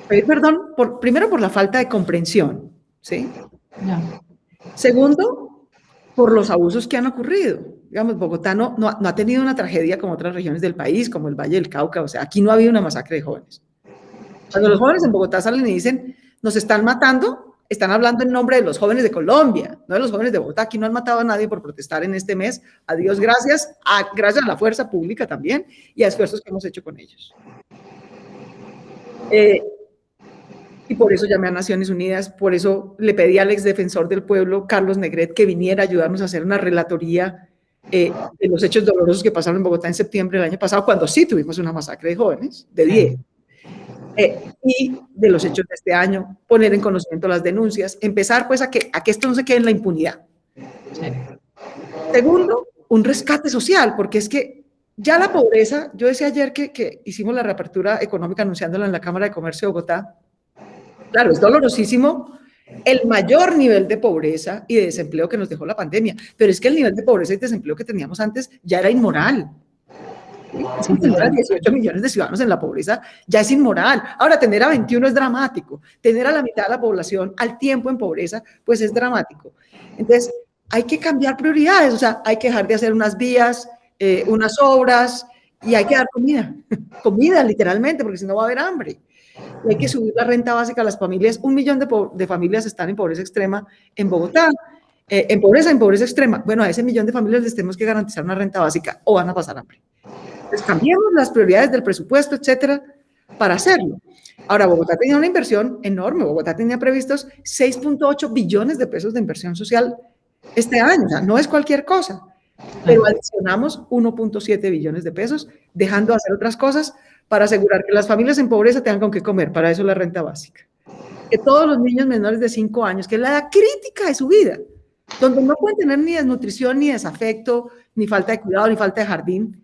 Pedir perdón, primero por la falta de comprensión, ¿sí? Segundo, por los abusos que han ocurrido. Digamos, Bogotá no ha tenido una tragedia como otras regiones del país, como el Valle del Cauca, o sea, aquí no ha habido una masacre de jóvenes. Cuando los jóvenes en Bogotá salen y dicen, nos están matando, están hablando en nombre de los jóvenes de Colombia, no de los jóvenes de Bogotá. Aquí no han matado a nadie por protestar en este mes. A Dios gracias, gracias a la fuerza pública también y a esfuerzos que hemos hecho con ellos. Y por eso llamé a Naciones Unidas, por eso le pedí al exdefensor del pueblo, Carlos Negret, que viniera a ayudarnos a hacer una relatoría de los hechos dolorosos que pasaron en Bogotá en septiembre del año pasado, cuando sí tuvimos una masacre de jóvenes, de 10. Y de los hechos de este año, poner en conocimiento las denuncias, empezar pues a que esto no se quede en la impunidad. Segundo, un rescate social, porque es que ya la pobreza, yo decía ayer que hicimos la reapertura económica anunciándola en la Cámara de Comercio de Bogotá. Claro, es dolorosísimo el mayor nivel de pobreza y de desempleo que nos dejó la pandemia, pero es que el nivel de pobreza y desempleo que teníamos antes ya era inmoral. Tener a 18 millones de ciudadanos en la pobreza ya es inmoral. Ahora, tener a 21 es dramático. Tener a la mitad de la población al tiempo en pobreza, pues es dramático. Entonces, hay que cambiar prioridades. O sea, hay que dejar de hacer unas vías, unas obras, y hay que dar comida. Comida, literalmente, porque si no va a haber hambre. Y hay que subir la renta básica a las familias. 1 millón de familias están en pobreza extrema en Bogotá. En pobreza extrema. Bueno, a ese millón de familias les tenemos que garantizar una renta básica o van a pasar hambre. Pues cambiemos las prioridades del presupuesto, etcétera, para hacerlo. Ahora, Bogotá tenía una inversión enorme. Bogotá tenía previstos 6.8 billones de pesos de inversión social este año. O sea, no es cualquier cosa. Pero adicionamos 1.7 billones de pesos, dejando de hacer otras cosas para asegurar que las familias en pobreza tengan con qué comer. Para eso la renta básica. Que todos los niños menores de 5 años, que es la edad crítica de su vida, donde no pueden tener ni desnutrición, ni desafecto, ni falta de cuidado, ni falta de jardín,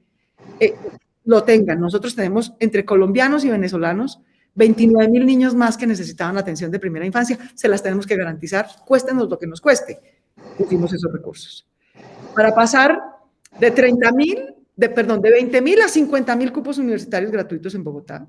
lo tengan. Nosotros tenemos entre colombianos y venezolanos 29.000 niños más que necesitaban atención de primera infancia. Se las tenemos que garantizar, cuéstenos lo que nos cueste. Pusimos esos recursos. Para pasar de 20.000 a 50.000 cupos universitarios gratuitos en Bogotá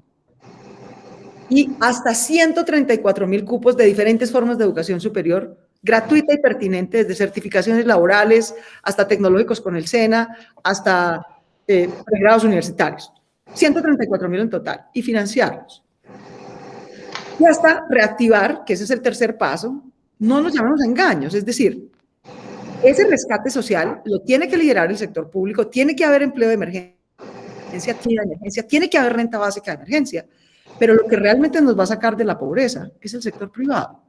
y hasta 134.000 cupos de diferentes formas de educación superior gratuita y pertinente, desde certificaciones laborales hasta tecnológicos con el SENA, hasta pregrados universitarios. 134.000 en total, y financiarlos. Y hasta reactivar, que ese es el tercer paso, no nos llamamos a engaños, es decir, ese rescate social lo tiene que liderar el sector público, tiene que haber empleo de emergencia, tiene que haber renta básica de emergencia, pero lo que realmente nos va a sacar de la pobreza es el sector privado,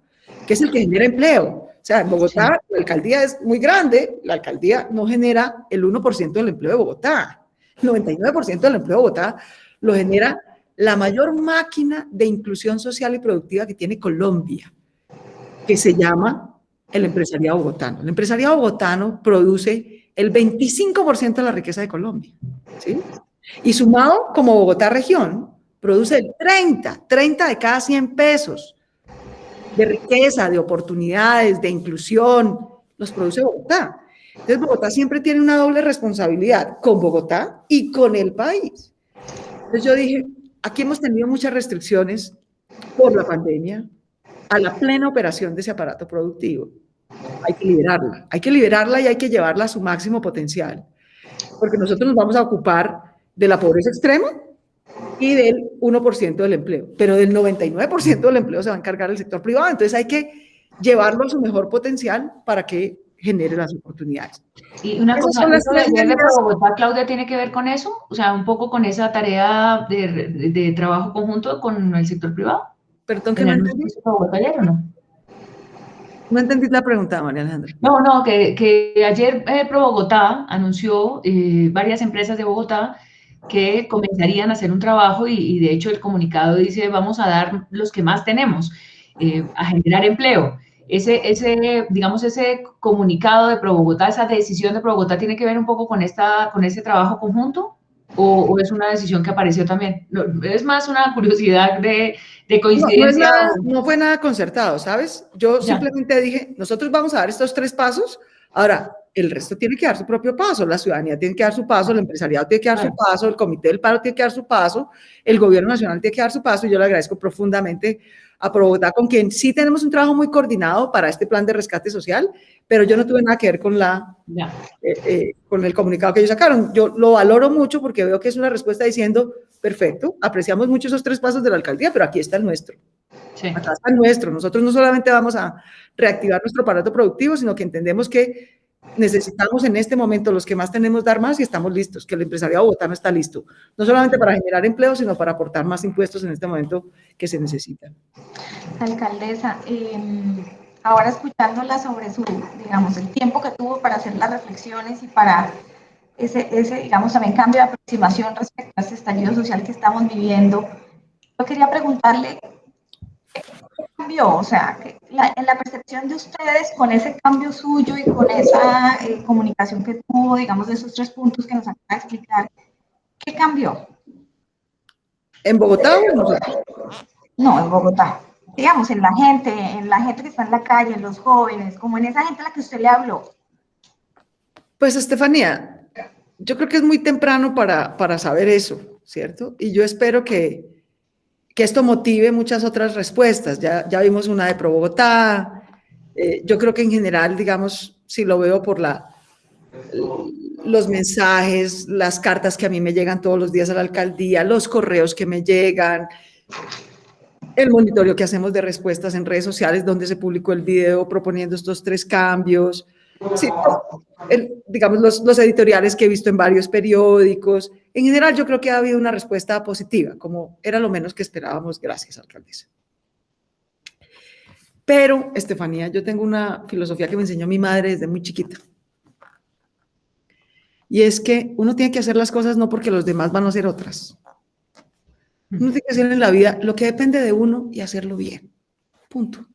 que es el que genera empleo. O sea, en Bogotá la alcaldía es muy grande, la alcaldía no genera el 1% del empleo de Bogotá. El 99% del empleo de Bogotá lo genera la mayor máquina de inclusión social y productiva que tiene Colombia, que se llama el empresariado bogotano. El empresariado bogotano produce el 25% de la riqueza de Colombia, ¿sí? Y sumado como Bogotá región, produce el 30 de cada 100 pesos de riqueza, de oportunidades, de inclusión, los produce Bogotá. Entonces Bogotá siempre tiene una doble responsabilidad con Bogotá y con el país. Entonces yo dije, aquí hemos tenido muchas restricciones por la pandemia a la plena operación de ese aparato productivo. Hay que liberarla y hay que llevarla a su máximo potencial, porque nosotros nos vamos a ocupar de la pobreza extrema y del 1% del empleo, pero del 99% del empleo se va a encargar el sector privado. Entonces hay que llevarlo a su mejor potencial para que genere las oportunidades. Y una cosa, ¿eso de Bogotá, Claudia, tiene que ver con eso? O sea, un poco con esa tarea de trabajo conjunto con el sector privado. Perdón, que no entendí. ¿O no? No entendí la pregunta, María Alejandra. No, que ayer Pro Bogotá anunció, varias empresas de Bogotá que comenzarían a hacer un trabajo y de hecho el comunicado dice vamos a dar los que más tenemos, a generar empleo. Digamos, ese comunicado de ProBogotá, esa decisión de ProBogotá tiene que ver un poco con ese trabajo conjunto, o es una decisión que apareció también. No, es más una curiosidad de coincidencia. No fue nada concertado, ¿sabes? Yo Ya. simplemente dije, nosotros vamos a dar estos 3 pasos, ahora el resto tiene que dar su propio paso, la ciudadanía tiene que dar su paso, el empresariado tiene que dar su paso, el comité del paro tiene que dar su paso, el gobierno nacional tiene que dar su paso, y yo le agradezco profundamente a ProBogotá, con quien sí tenemos un trabajo muy coordinado para este plan de rescate social, pero yo no tuve nada que ver con con el comunicado que ellos sacaron. Yo lo valoro mucho porque veo que es una respuesta diciendo, perfecto, apreciamos mucho esos 3 pasos de la alcaldía, pero aquí está el nuestro. Sí. Acá está el nuestro. Nosotros no solamente vamos a reactivar nuestro aparato productivo, sino que entendemos que necesitamos en este momento, los que más tenemos, dar más, y estamos listos, que el empresariado bogotano está listo, no solamente para generar empleo, sino para aportar más impuestos en este momento que se necesitan. Alcaldesa, ahora escuchándola sobre digamos, el tiempo que tuvo para hacer las reflexiones y para ese, digamos, también cambio de aproximación respecto a este estallido social que estamos viviendo, yo quería preguntarle, ¿qué cambió? O sea, en la percepción de ustedes, con ese cambio suyo y con esa comunicación que tuvo, digamos, de esos 3 puntos que nos acaba de explicar, ¿qué cambió? ¿En Bogotá o en nosotros? No, en Bogotá. Digamos, en la gente que está en la calle, en los jóvenes, como en esa gente a la que usted le habló. Pues, Estefanía, yo creo que es muy temprano para saber eso, ¿cierto? Y yo espero que esto motive muchas otras respuestas. Ya vimos una de ProBogotá. Yo creo que en general, digamos, si lo veo por los mensajes, las cartas que a mí me llegan todos los días a la alcaldía, los correos que me llegan, el monitoreo que hacemos de respuestas en redes sociales, donde se publicó el video proponiendo estos 3 cambios, sí, digamos, los editoriales que he visto en varios periódicos. En general, yo creo que ha habido una respuesta positiva, como era lo menos que esperábamos. Gracias, alcaldesa. Pero, Estefanía, yo tengo una filosofía que me enseñó mi madre desde muy chiquita. Y es que uno tiene que hacer las cosas no porque los demás van a hacer otras. Uno tiene que hacer en la vida lo que depende de uno y hacerlo bien. Punto.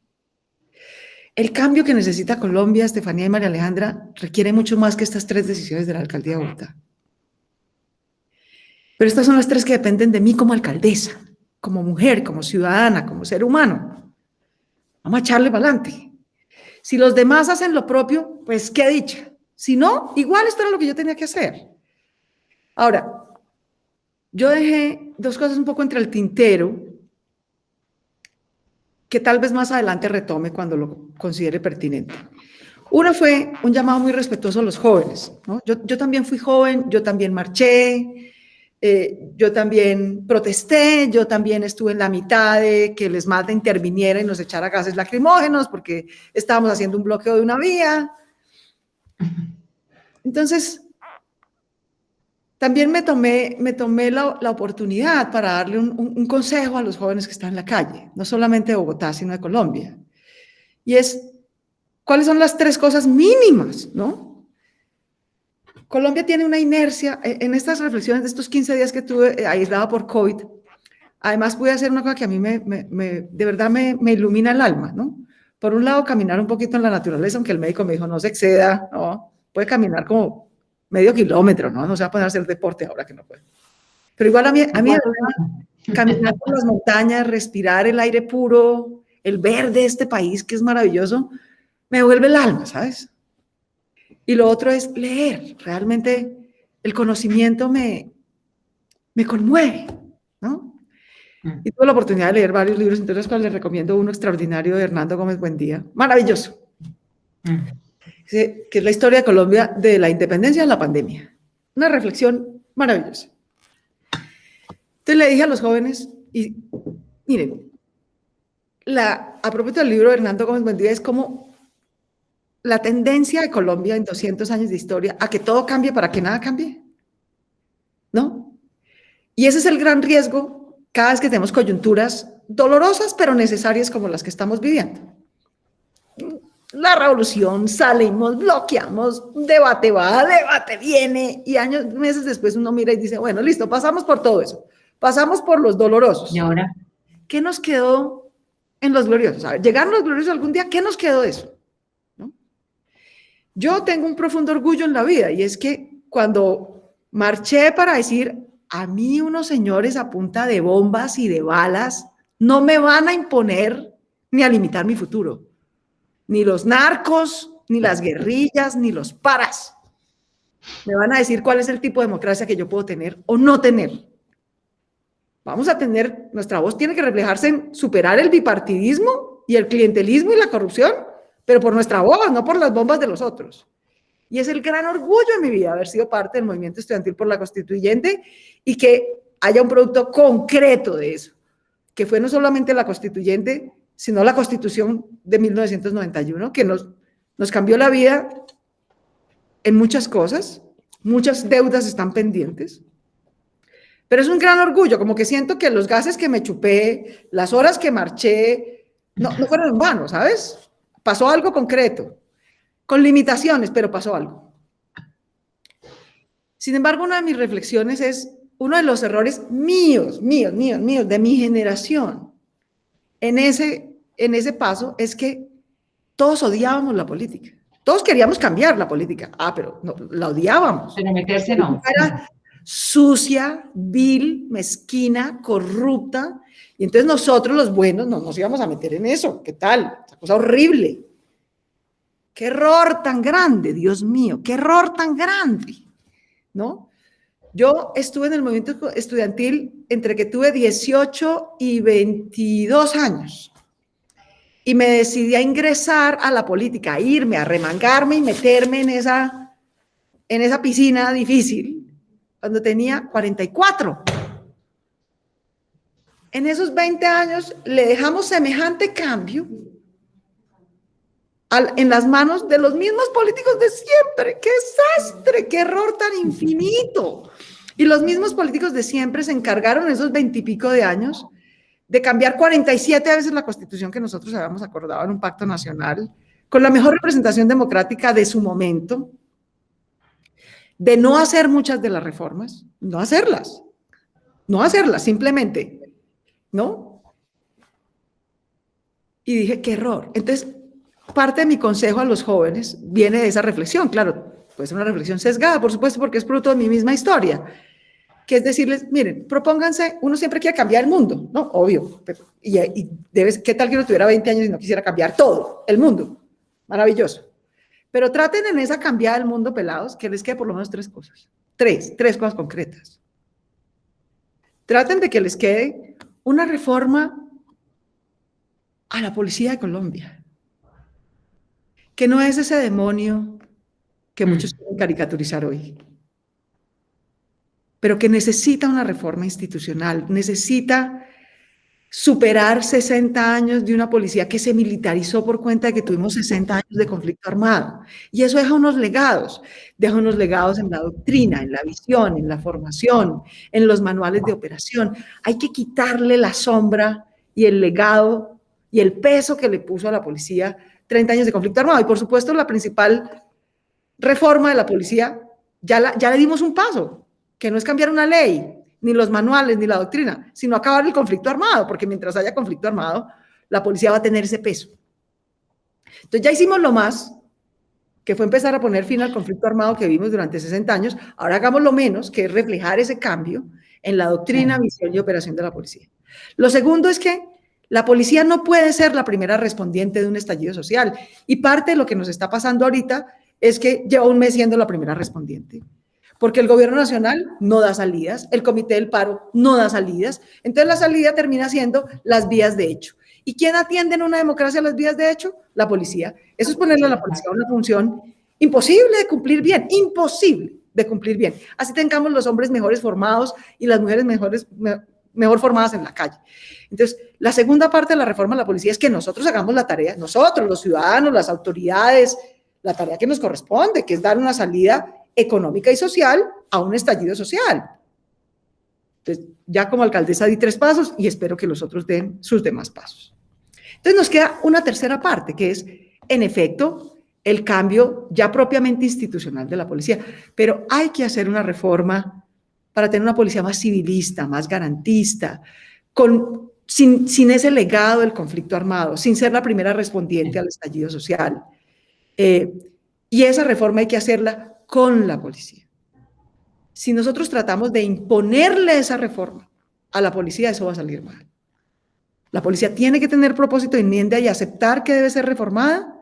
El cambio que necesita Colombia, Estefanía y María Alejandra, requiere mucho más que estas 3 decisiones de la alcaldía de Bogotá. Pero estas son las 3 que dependen de mí como alcaldesa, como mujer, como ciudadana, como ser humano. Vamos a echarle para adelante. Si los demás hacen lo propio, pues qué dicha. Si no, igual esto era lo que yo tenía que hacer. Ahora, yo dejé 2 cosas un poco entre el tintero, que tal vez más adelante retome cuando lo considere pertinente. Una fue un llamado muy respetuoso a los jóvenes, ¿no? Yo también fui joven, yo también marché, yo también protesté, yo también estuve en la mitad de que el ESMAD interviniera y nos echara gases lacrimógenos porque estábamos haciendo un bloqueo de una vía. Entonces, también me tomé la oportunidad para darle un consejo a los jóvenes que están en la calle, no solamente de Bogotá, sino de Colombia. Y es, ¿cuáles son las 3 cosas mínimas, no? Colombia tiene una inercia, en estas reflexiones de estos 15 días que tuve aislada por COVID, además pude hacer una cosa que a mí de verdad me ilumina el alma, ¿no? Por un lado, caminar un poquito en la naturaleza, aunque el médico me dijo, no se exceda, ¿no? Puede caminar como medio kilómetro, ¿no? No se va a poner a hacer deporte ahora que no puede. Pero igual a mí caminar por las montañas, respirar el aire puro, el verde de este país que es maravilloso, me vuelve el alma, ¿sabes? Y lo otro es leer. Realmente el conocimiento me conmueve, ¿no? Y tuve la oportunidad de leer varios libros, entre los cuales les recomiendo uno extraordinario de Hernando Gómez Buendía, maravilloso, que es la historia de Colombia de la independencia a la pandemia. Una reflexión maravillosa. Entonces le dije a los jóvenes, y miren, a propósito del libro de Hernando Gómez Buendía, es como la tendencia de Colombia en 200 años de historia a que todo cambie para que nada cambie, ¿no? Y ese es el gran riesgo cada vez que tenemos coyunturas dolorosas pero necesarias como las que estamos viviendo. la revolución, salimos, bloqueamos, debate va, debate viene, y meses después uno mira y dice, bueno, listo, pasamos por todo eso, pasamos por los dolorosos. ¿Y ahora? ¿Qué nos quedó en los gloriosos? A ver, ¿llegaron los gloriosos algún día? ¿Qué nos quedó de eso? ¿No? Yo tengo un profundo orgullo en la vida, y es que cuando marché para decir, a mí unos señores a punta de bombas y de balas no me van a imponer ni a limitar mi futuro. Ni los narcos, ni las guerrillas, ni los paras. Me van a decir cuál es el tipo de democracia que yo puedo tener o no tener. Vamos a tener, nuestra voz tiene que reflejarse en superar el bipartidismo y el clientelismo y la corrupción, pero por nuestra voz, no por las bombas de los otros. Y es el gran orgullo de mi vida haber sido parte del movimiento estudiantil por la constituyente y que haya un producto concreto de eso, que fue no solamente la constituyente, sino la Constitución de 1991, que nos cambió la vida en muchas cosas, muchas deudas están pendientes, pero es un gran orgullo, como que siento que los gases que me chupé, las horas que marché, no fueron en vano, ¿sabes? Pasó algo concreto, con limitaciones, pero pasó algo. Sin embargo, una de mis reflexiones es uno de los errores míos, de mi generación, en ese paso es que todos odiábamos la política. Todos queríamos cambiar la política. Pero no, la odiábamos. Pero meterse no. Era sucia, vil, mezquina, corrupta. Y entonces nosotros los buenos no nos íbamos a meter en eso. ¿Qué tal? Esa cosa horrible. Qué error tan grande, Dios mío. Qué error tan grande. ¿No? Yo estuve en el movimiento estudiantil entre que tuve 18 y 22 años y me decidí a ingresar a la política, a irme, a remangarme y meterme en esa piscina difícil cuando tenía 44. En esos 20 años le dejamos semejante cambio en las manos de los mismos políticos de siempre. ¡Qué desastre! ¡Qué error tan infinito! Y los mismos políticos de siempre se encargaron en esos 20 y pico de años de cambiar 47 veces la Constitución que nosotros habíamos acordado en un pacto nacional, con la mejor representación democrática de su momento, de no hacer muchas de las reformas, no hacerlas, simplemente, ¿no? Y dije, qué error. Entonces, parte de mi consejo a los jóvenes viene de esa reflexión, claro, puede ser una reflexión sesgada, por supuesto, porque es producto de mi misma historia, que es decirles, miren, propónganse, uno siempre quiere cambiar el mundo, ¿no? Obvio, pero, ¿qué tal que uno tuviera 20 años y no quisiera cambiar todo, el mundo? Maravilloso. Pero traten en esa cambiada del mundo, pelados, que les quede por lo menos tres cosas, tres cosas concretas. Traten de que les quede una reforma a la policía de Colombia, que no es ese demonio que muchos quieren caricaturizar hoy, pero que necesita una reforma institucional, necesita superar 60 años de una policía que se militarizó por cuenta de que tuvimos 60 años de conflicto armado. Y eso deja unos legados en la doctrina, en la visión, en la formación, en los manuales de operación. Hay que quitarle la sombra y el legado y el peso que le puso a la policía 30 años de conflicto armado. Y por supuesto la principal reforma de la policía, ya le dimos un paso, que no es cambiar una ley, ni los manuales, ni la doctrina, sino acabar el conflicto armado, porque mientras haya conflicto armado, la policía va a tener ese peso. Entonces ya hicimos lo más, que fue empezar a poner fin al conflicto armado que vimos durante 60 años, ahora hagamos lo menos, que es reflejar ese cambio en la doctrina, visión y operación de la policía. Lo segundo es que la policía no puede ser la primera respondiente de un estallido social, y parte de lo que nos está pasando ahorita es que lleva un mes siendo la primera respondiente. Porque el gobierno nacional no da salidas, el comité del paro no da salidas, entonces la salida termina siendo las vías de hecho. ¿Y quién atiende en una democracia las vías de hecho? La policía. Eso es ponerle a la policía una función imposible de cumplir bien, imposible de cumplir bien. Así tengamos los hombres mejores formados y las mujeres mejor formadas en la calle. Entonces, la segunda parte de la reforma de la policía es que nosotros hagamos la tarea, nosotros, los ciudadanos, las autoridades, la tarea que nos corresponde, que es dar una salida económica y social a un estallido social. Entonces, ya como alcaldesa di 3 pasos y espero que los otros den sus demás pasos. Entonces nos queda una tercera parte, que es en efecto, el cambio ya propiamente institucional de la policía, pero hay que hacer una reforma para tener una policía más civilista, más garantista, sin ese legado del conflicto armado, sin ser la primera respondiente al estallido social. Y esa reforma hay que hacerla con la policía. Si nosotros tratamos de imponerle esa reforma a la policía, eso va a salir mal. La policía tiene que tener propósito de enmienda y aceptar que debe ser reformada,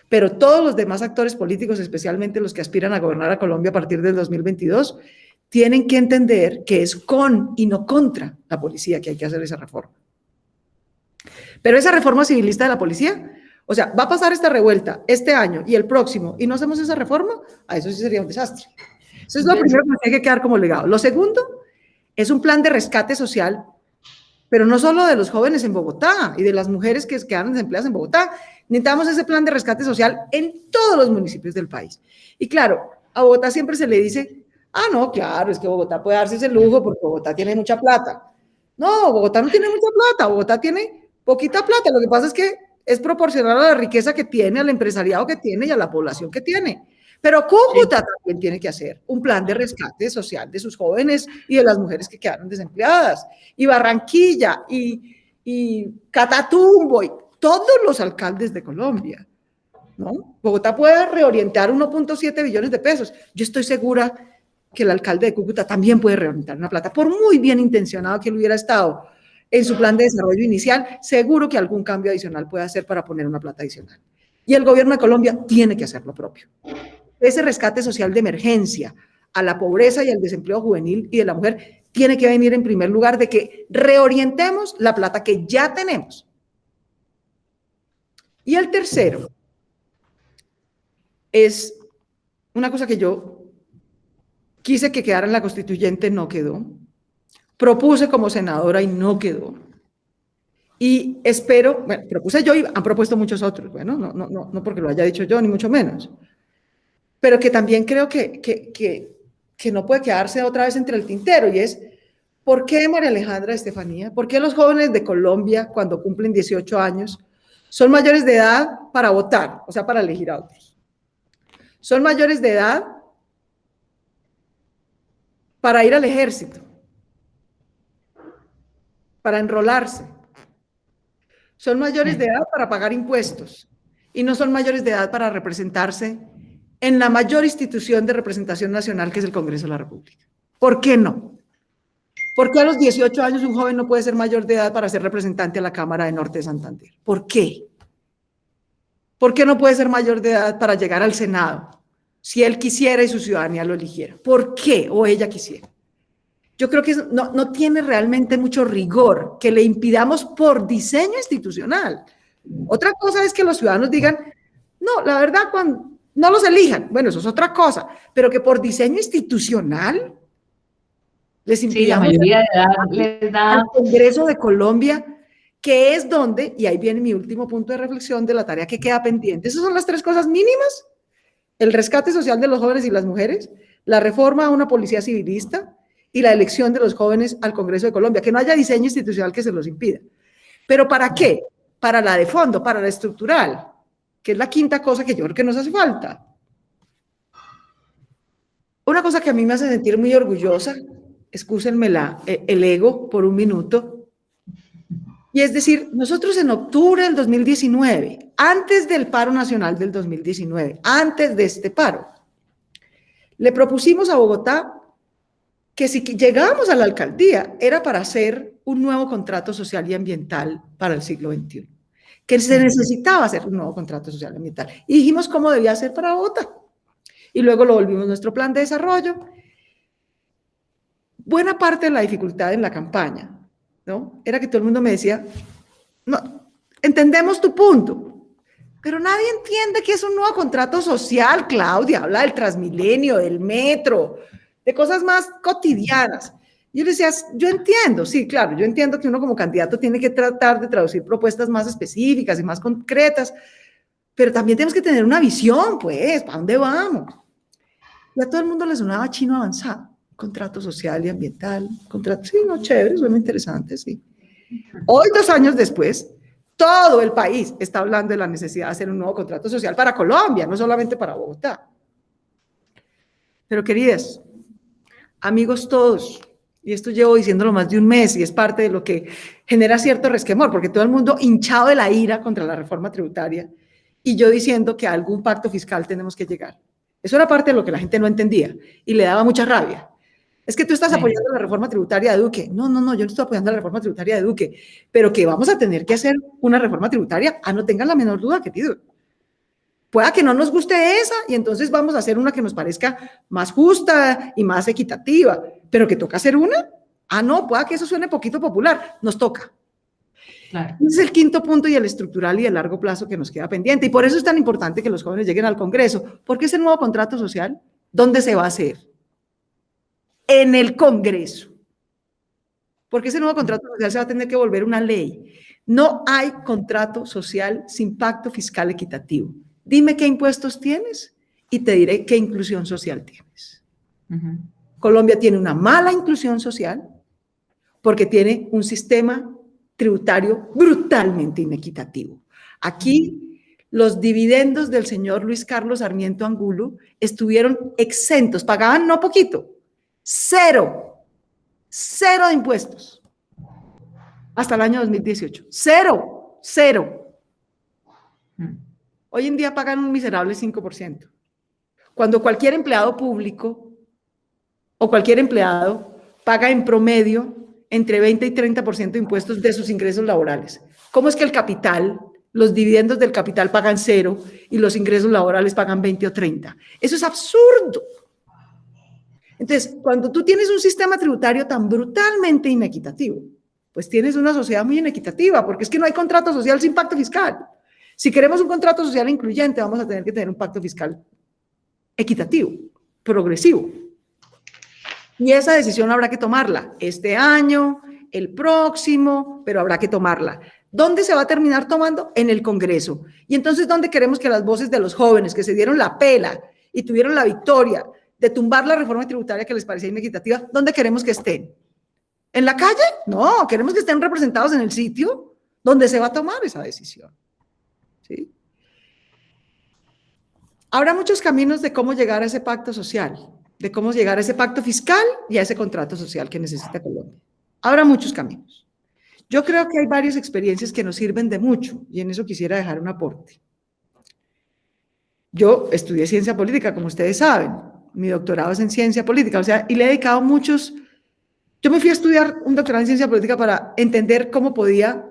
pero todos los demás actores políticos, especialmente los que aspiran a gobernar a Colombia a partir del 2022, tienen que entender que es con y no contra la policía que hay que hacer esa reforma. Pero esa reforma civilista de la policía, o sea, va a pasar esta revuelta este año y el próximo y no hacemos esa reforma, a eso sí sería un desastre. Eso es lo primero que tiene que quedar como legado. Lo segundo es un plan de rescate social, pero no solo de los jóvenes en Bogotá y de las mujeres que quedan desempleadas en Bogotá. Necesitamos ese plan de rescate social en todos los municipios del país. Y claro, a Bogotá siempre se le dice, no, claro, es que Bogotá puede darse ese lujo porque Bogotá tiene mucha plata. No, Bogotá no tiene mucha plata, Bogotá tiene poquita plata. Lo que pasa es que es proporcional a la riqueza que tiene, al empresariado que tiene y a la población que tiene. Pero Cúcuta también tiene que hacer un plan de rescate social de sus jóvenes y de las mujeres que quedaron desempleadas. Y Barranquilla, y Catatumbo, y todos los alcaldes de Colombia, ¿no? Bogotá puede reorientar 1.7 billones de pesos. Yo estoy segura que el alcalde de Cúcuta también puede reorientar una plata, por muy bien intencionado que él hubiera estado en su plan de desarrollo inicial, seguro que algún cambio adicional puede hacer para poner una plata adicional. Y el gobierno de Colombia tiene que hacer lo propio. Ese rescate social de emergencia a la pobreza y al desempleo juvenil y de la mujer tiene que venir en primer lugar de que reorientemos la plata que ya tenemos. Y el tercero es una cosa que yo quise que quedara en la constituyente, no quedó. Propuse como senadora y no quedó. Y espero, bueno, propuse yo y han propuesto muchos otros, bueno, no porque lo haya dicho yo, ni mucho menos. Pero que también creo que no puede quedarse otra vez entre el tintero, y es, ¿por qué, María Alejandra, Estefanía? ¿Por qué los jóvenes de Colombia, cuando cumplen 18 años, son mayores de edad para votar, o sea, para elegir a otros? Son mayores de edad para ir al ejército, para enrolarse. Son mayores de edad para pagar impuestos y no son mayores de edad para representarse en la mayor institución de representación nacional, que es el Congreso de la República. ¿Por qué no? ¿Por qué a los 18 años un joven no puede ser mayor de edad para ser representante a la Cámara de Norte de Santander? ¿Por qué? ¿Por qué no puede ser mayor de edad para llegar al Senado si él quisiera y su ciudadanía lo eligiera? ¿Por qué? O ella quisiera. Yo creo que no tiene realmente mucho rigor que le impidamos por diseño institucional. Otra cosa es que los ciudadanos digan, no, la verdad, cuando no los elijan, bueno, eso es otra cosa, pero que por diseño institucional les impidamos, sí, la mayoría de edad les da al Congreso de Colombia, que es donde, y ahí viene mi último punto de reflexión de la tarea que queda pendiente. Esas son las tres cosas mínimas: el rescate social de los jóvenes y las mujeres, la reforma a una policía civilista y la elección de los jóvenes al Congreso de Colombia, que no haya diseño institucional que se los impida. ¿Pero para qué? Para la de fondo, para la estructural, que es la quinta cosa que yo creo que nos hace falta. Una cosa que a mí me hace sentir muy orgullosa, excúsenme el ego por un minuto, y es decir, nosotros en octubre del 2019, antes del paro nacional del 2019, antes de este paro, le propusimos a Bogotá que si llegábamos a la alcaldía era para hacer un nuevo contrato social y ambiental para el siglo XXI, que se necesitaba hacer un nuevo contrato social y ambiental. Y dijimos cómo debía ser para Bogotá. Y luego lo volvimos nuestro plan de desarrollo. Buena parte de la dificultad en la campaña, ¿no?, era que todo el mundo me decía, no, entendemos tu punto, pero nadie entiende que es un nuevo contrato social, Claudia, habla del Transmilenio, del metro, de cosas más cotidianas. Yo le decía, yo entiendo, sí, claro, yo entiendo que uno como candidato tiene que tratar de traducir propuestas más específicas y más concretas, pero también tenemos que tener una visión, pues, ¿para dónde vamos? Y a todo el mundo le sonaba chino avanzado, contrato social y ambiental, contrato, sí, no, chévere, suena interesante, sí. Hoy, 2 años después, todo el país está hablando de la necesidad de hacer un nuevo contrato social para Colombia, no solamente para Bogotá. Pero queridas, amigos todos, y esto llevo diciéndolo más de un mes y es parte de lo que genera cierto resquemor, porque todo el mundo hinchado de la ira contra la reforma tributaria y yo diciendo que a algún pacto fiscal tenemos que llegar. Eso era parte de lo que la gente no entendía y le daba mucha rabia. Es que tú estás apoyando la reforma tributaria de Duque. No, no, no, yo no estoy apoyando la reforma tributaria de Duque, pero que vamos a tener que hacer una reforma tributaria, no tengan la menor duda, querido. Pueda que no nos guste esa y entonces vamos a hacer una que nos parezca más justa y más equitativa, pero que toca hacer una. No, pueda que eso suene poquito popular, nos toca. Claro. Ese es el quinto punto y el estructural y el largo plazo que nos queda pendiente. Y por eso es tan importante que los jóvenes lleguen al Congreso, porque ese nuevo contrato social, ¿dónde se va a hacer? En el Congreso. Porque ese nuevo contrato social se va a tener que volver una ley. No hay contrato social sin pacto fiscal equitativo. Dime qué impuestos tienes y te diré qué inclusión social tienes. Colombia tiene una mala inclusión social porque tiene un sistema tributario brutalmente inequitativo. Aquí los dividendos del señor Luis Carlos Sarmiento Angulo estuvieron exentos, pagaban no poquito, cero de impuestos hasta el año 2018, cero. Hoy en día pagan un miserable 5%. Cuando cualquier empleado público o cualquier empleado paga en promedio entre 20 y 30% de impuestos de sus ingresos laborales. ¿Cómo es que el capital, los dividendos del capital pagan 0 y los ingresos laborales pagan 20 o 30? Eso es absurdo. Entonces, cuando tú tienes un sistema tributario tan brutalmente inequitativo, pues tienes una sociedad muy inequitativa, porque es que no hay contrato social sin pacto fiscal. Si queremos un contrato social incluyente, vamos a tener que tener un pacto fiscal equitativo, progresivo. Y esa decisión habrá que tomarla este año, el próximo, pero habrá que tomarla. ¿Dónde se va a terminar tomando? En el Congreso. Y entonces, ¿dónde queremos que las voces de los jóvenes que se dieron la pela y tuvieron la victoria de tumbar la reforma tributaria que les parecía inequitativa, dónde queremos que estén? ¿En la calle? No, queremos que estén representados en el sitio donde se va a tomar esa decisión. ¿Sí? Habrá muchos caminos de cómo llegar a ese pacto social, de cómo llegar a ese pacto fiscal y a ese contrato social que necesita Colombia. Habrá muchos caminos. Yo creo que hay varias experiencias que nos sirven de mucho y en eso quisiera dejar un aporte. Yo estudié ciencia política, como ustedes saben. Mi doctorado es en ciencia política, o sea, y le he dedicado muchos... Yo me fui a estudiar un doctorado en ciencia política para entender cómo podía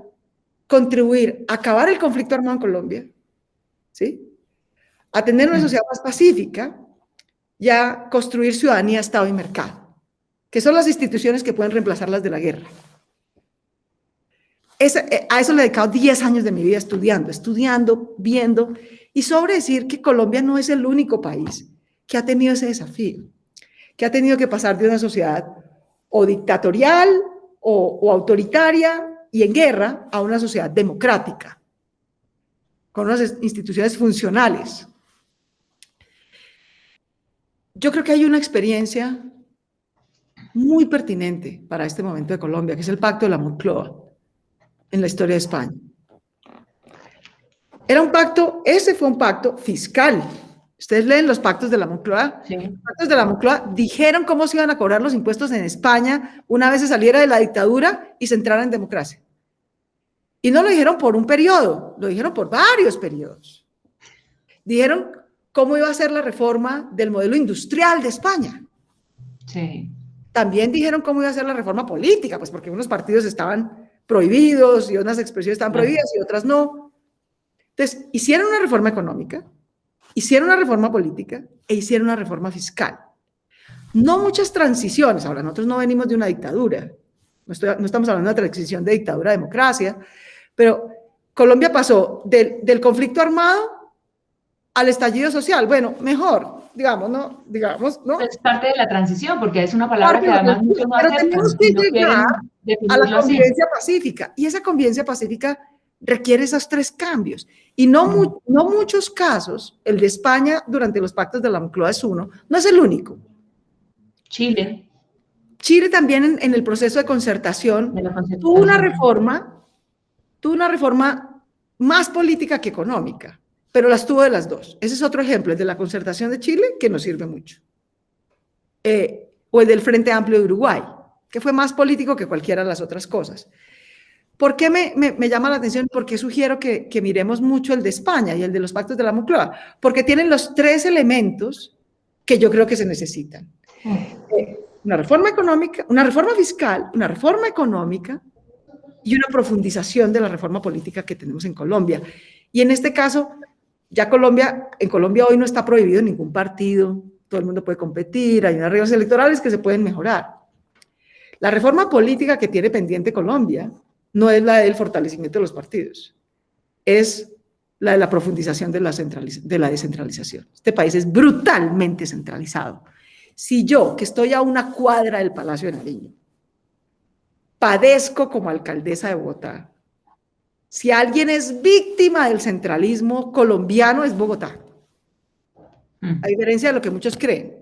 contribuir a acabar el conflicto armado en Colombia, ¿sí? A tener una sociedad más pacífica y a construir ciudadanía, Estado y mercado, que son las instituciones que pueden reemplazar las de la guerra. A eso le he dedicado 10 años de mi vida estudiando, viendo, y sobre decir que Colombia no es el único país que ha tenido ese desafío, que ha tenido que pasar de una sociedad o dictatorial o autoritaria y en guerra a una sociedad democrática, con unas instituciones funcionales. Yo creo que hay una experiencia muy pertinente para este momento de Colombia, que es el Pacto de la Moncloa en la historia de España. Ese fue un pacto fiscal. Ustedes leen los pactos de la Moncloa. Sí. Los pactos de la Moncloa dijeron cómo se iban a cobrar los impuestos en España una vez se saliera de la dictadura y se entrara en democracia. Y no lo dijeron por un periodo, lo dijeron por varios periodos. Dijeron cómo iba a ser la reforma del modelo industrial de España. Sí. También dijeron cómo iba a ser la reforma política, pues porque unos partidos estaban prohibidos y unas expresiones estaban prohibidas y otras no. Entonces, hicieron una reforma económica, hicieron una reforma política e hicieron una reforma fiscal. No muchas transiciones. Ahora, nosotros no venimos de una dictadura, no estamos hablando de una transición de dictadura a democracia, pero Colombia pasó del conflicto armado al estallido social. Bueno, mejor, digamos, ¿no? Es parte de la transición, porque es una palabra que además muchos no aceptan. Pero tenemos que llegar a la convivencia pacífica, y esa convivencia pacífica requiere esos 3 cambios. Y no muchos casos, el de España durante los pactos de la Moncloa es uno, no es el único. Chile También en el proceso de concertación tuvo una reforma más política que económica, pero las tuvo de las dos. Ese es otro ejemplo, el de la Concertación de Chile, que nos sirve mucho. O el del Frente Amplio de Uruguay, que fue más político que cualquiera de las otras cosas. ¿Por qué me llama la atención? ¿Por qué sugiero que miremos mucho el de España y el de los pactos de la Moncloa? Porque tienen los tres elementos que yo creo que se necesitan. Una reforma económica, una reforma fiscal, una reforma económica y una profundización de la reforma política que tenemos en Colombia. Y en este caso, ya en Colombia hoy no está prohibido ningún partido, todo el mundo puede competir, hay unas reglas electorales que se pueden mejorar. La reforma política que tiene pendiente Colombia no es la del fortalecimiento de los partidos, es la de la profundización de la descentralización. Este país es brutalmente centralizado. Si yo, que estoy a una cuadra del Palacio de Nariño, padezco como alcaldesa de Bogotá, si alguien es víctima del centralismo colombiano es Bogotá, a diferencia de lo que muchos creen.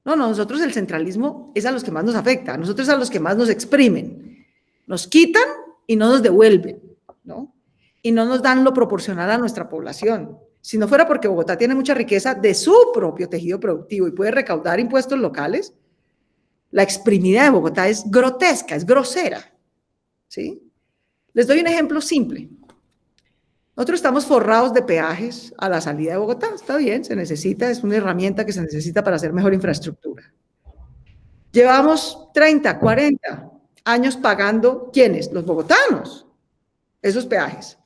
No, nosotros el centralismo es a los que más nos afecta, a nosotros a los que más nos exprimen, nos quitan y no nos devuelven, ¿no? Y no nos dan lo proporcional a nuestra población. Si no fuera porque Bogotá tiene mucha riqueza de su propio tejido productivo y puede recaudar impuestos locales, la exprimida de Bogotá es grotesca, es grosera, ¿sí? Les doy un ejemplo simple. Nosotros estamos forrados de peajes a la salida de Bogotá, está bien, se necesita, es una herramienta que se necesita para hacer mejor infraestructura. Llevamos 30, 40 años pagando, ¿quiénes? Los bogotanos, esos peajes.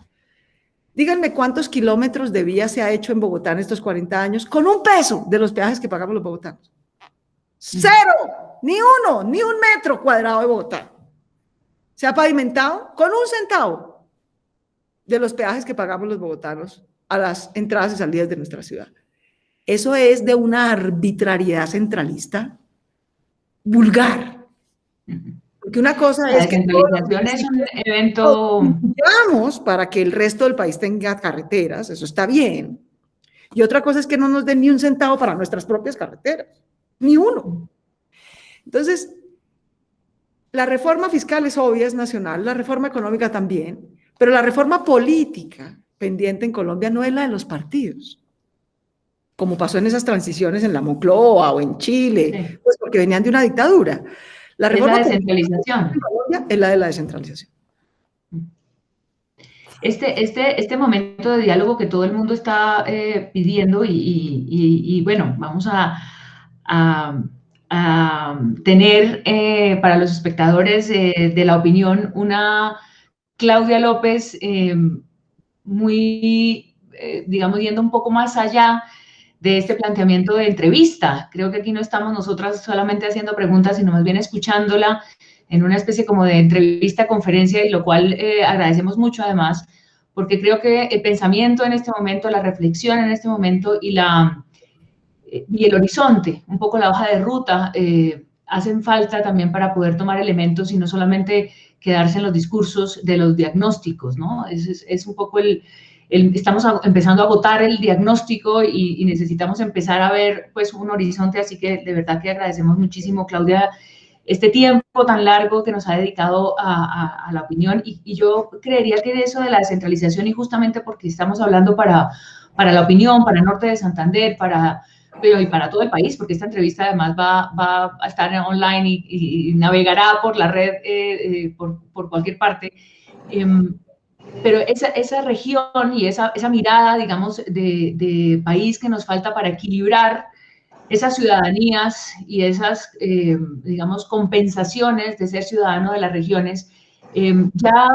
Díganme cuántos kilómetros de vía se ha hecho en Bogotá en estos 40 años con un peso de los peajes que pagamos los bogotanos. Cero, ni uno, ni un metro cuadrado de Bogotá. Se ha pavimentado con un centavo de los peajes que pagamos los bogotanos a las entradas y salidas de nuestra ciudad. Eso es de una arbitrariedad centralista vulgar. Porque una cosa es que la descentralización es un evento para que el resto del país tenga carreteras, eso está bien. Y otra cosa es que no nos den ni un centavo para nuestras propias carreteras, ni uno. Entonces, la reforma fiscal es obvia, es nacional, la reforma económica también, pero la reforma política pendiente en Colombia no es la de los partidos, como pasó en esas transiciones en la Moncloa o en Chile, sí, pues porque venían de una dictadura. La reforma es la descentralización. En Colombia es la de la descentralización. Este momento de diálogo que todo el mundo está pidiendo y bueno, vamos a tener para los espectadores de la opinión una Claudia López muy, digamos, yendo un poco más allá de este planteamiento de entrevista. Creo que aquí no estamos nosotras solamente haciendo preguntas, sino más bien escuchándola en una especie como de entrevista, conferencia, y lo cual agradecemos mucho además, porque creo que el pensamiento en este momento, la reflexión en este momento y el horizonte, un poco la hoja de ruta, hacen falta también para poder tomar elementos y no solamente quedarse en los discursos de los diagnósticos, ¿no? Es un poco estamos empezando a agotar el diagnóstico y necesitamos empezar a ver pues un horizonte, así que de verdad que agradecemos muchísimo, Claudia, este tiempo tan largo que nos ha dedicado a la opinión, y yo creería que eso de la descentralización, y justamente porque estamos hablando para la opinión, para el norte de Santander, y para todo el país, porque esta entrevista además va a estar online y navegará por la red por cualquier parte, pero esa región y esa mirada, digamos, de país que nos falta para equilibrar esas ciudadanías y esas, digamos, compensaciones de ser ciudadano de las regiones, ya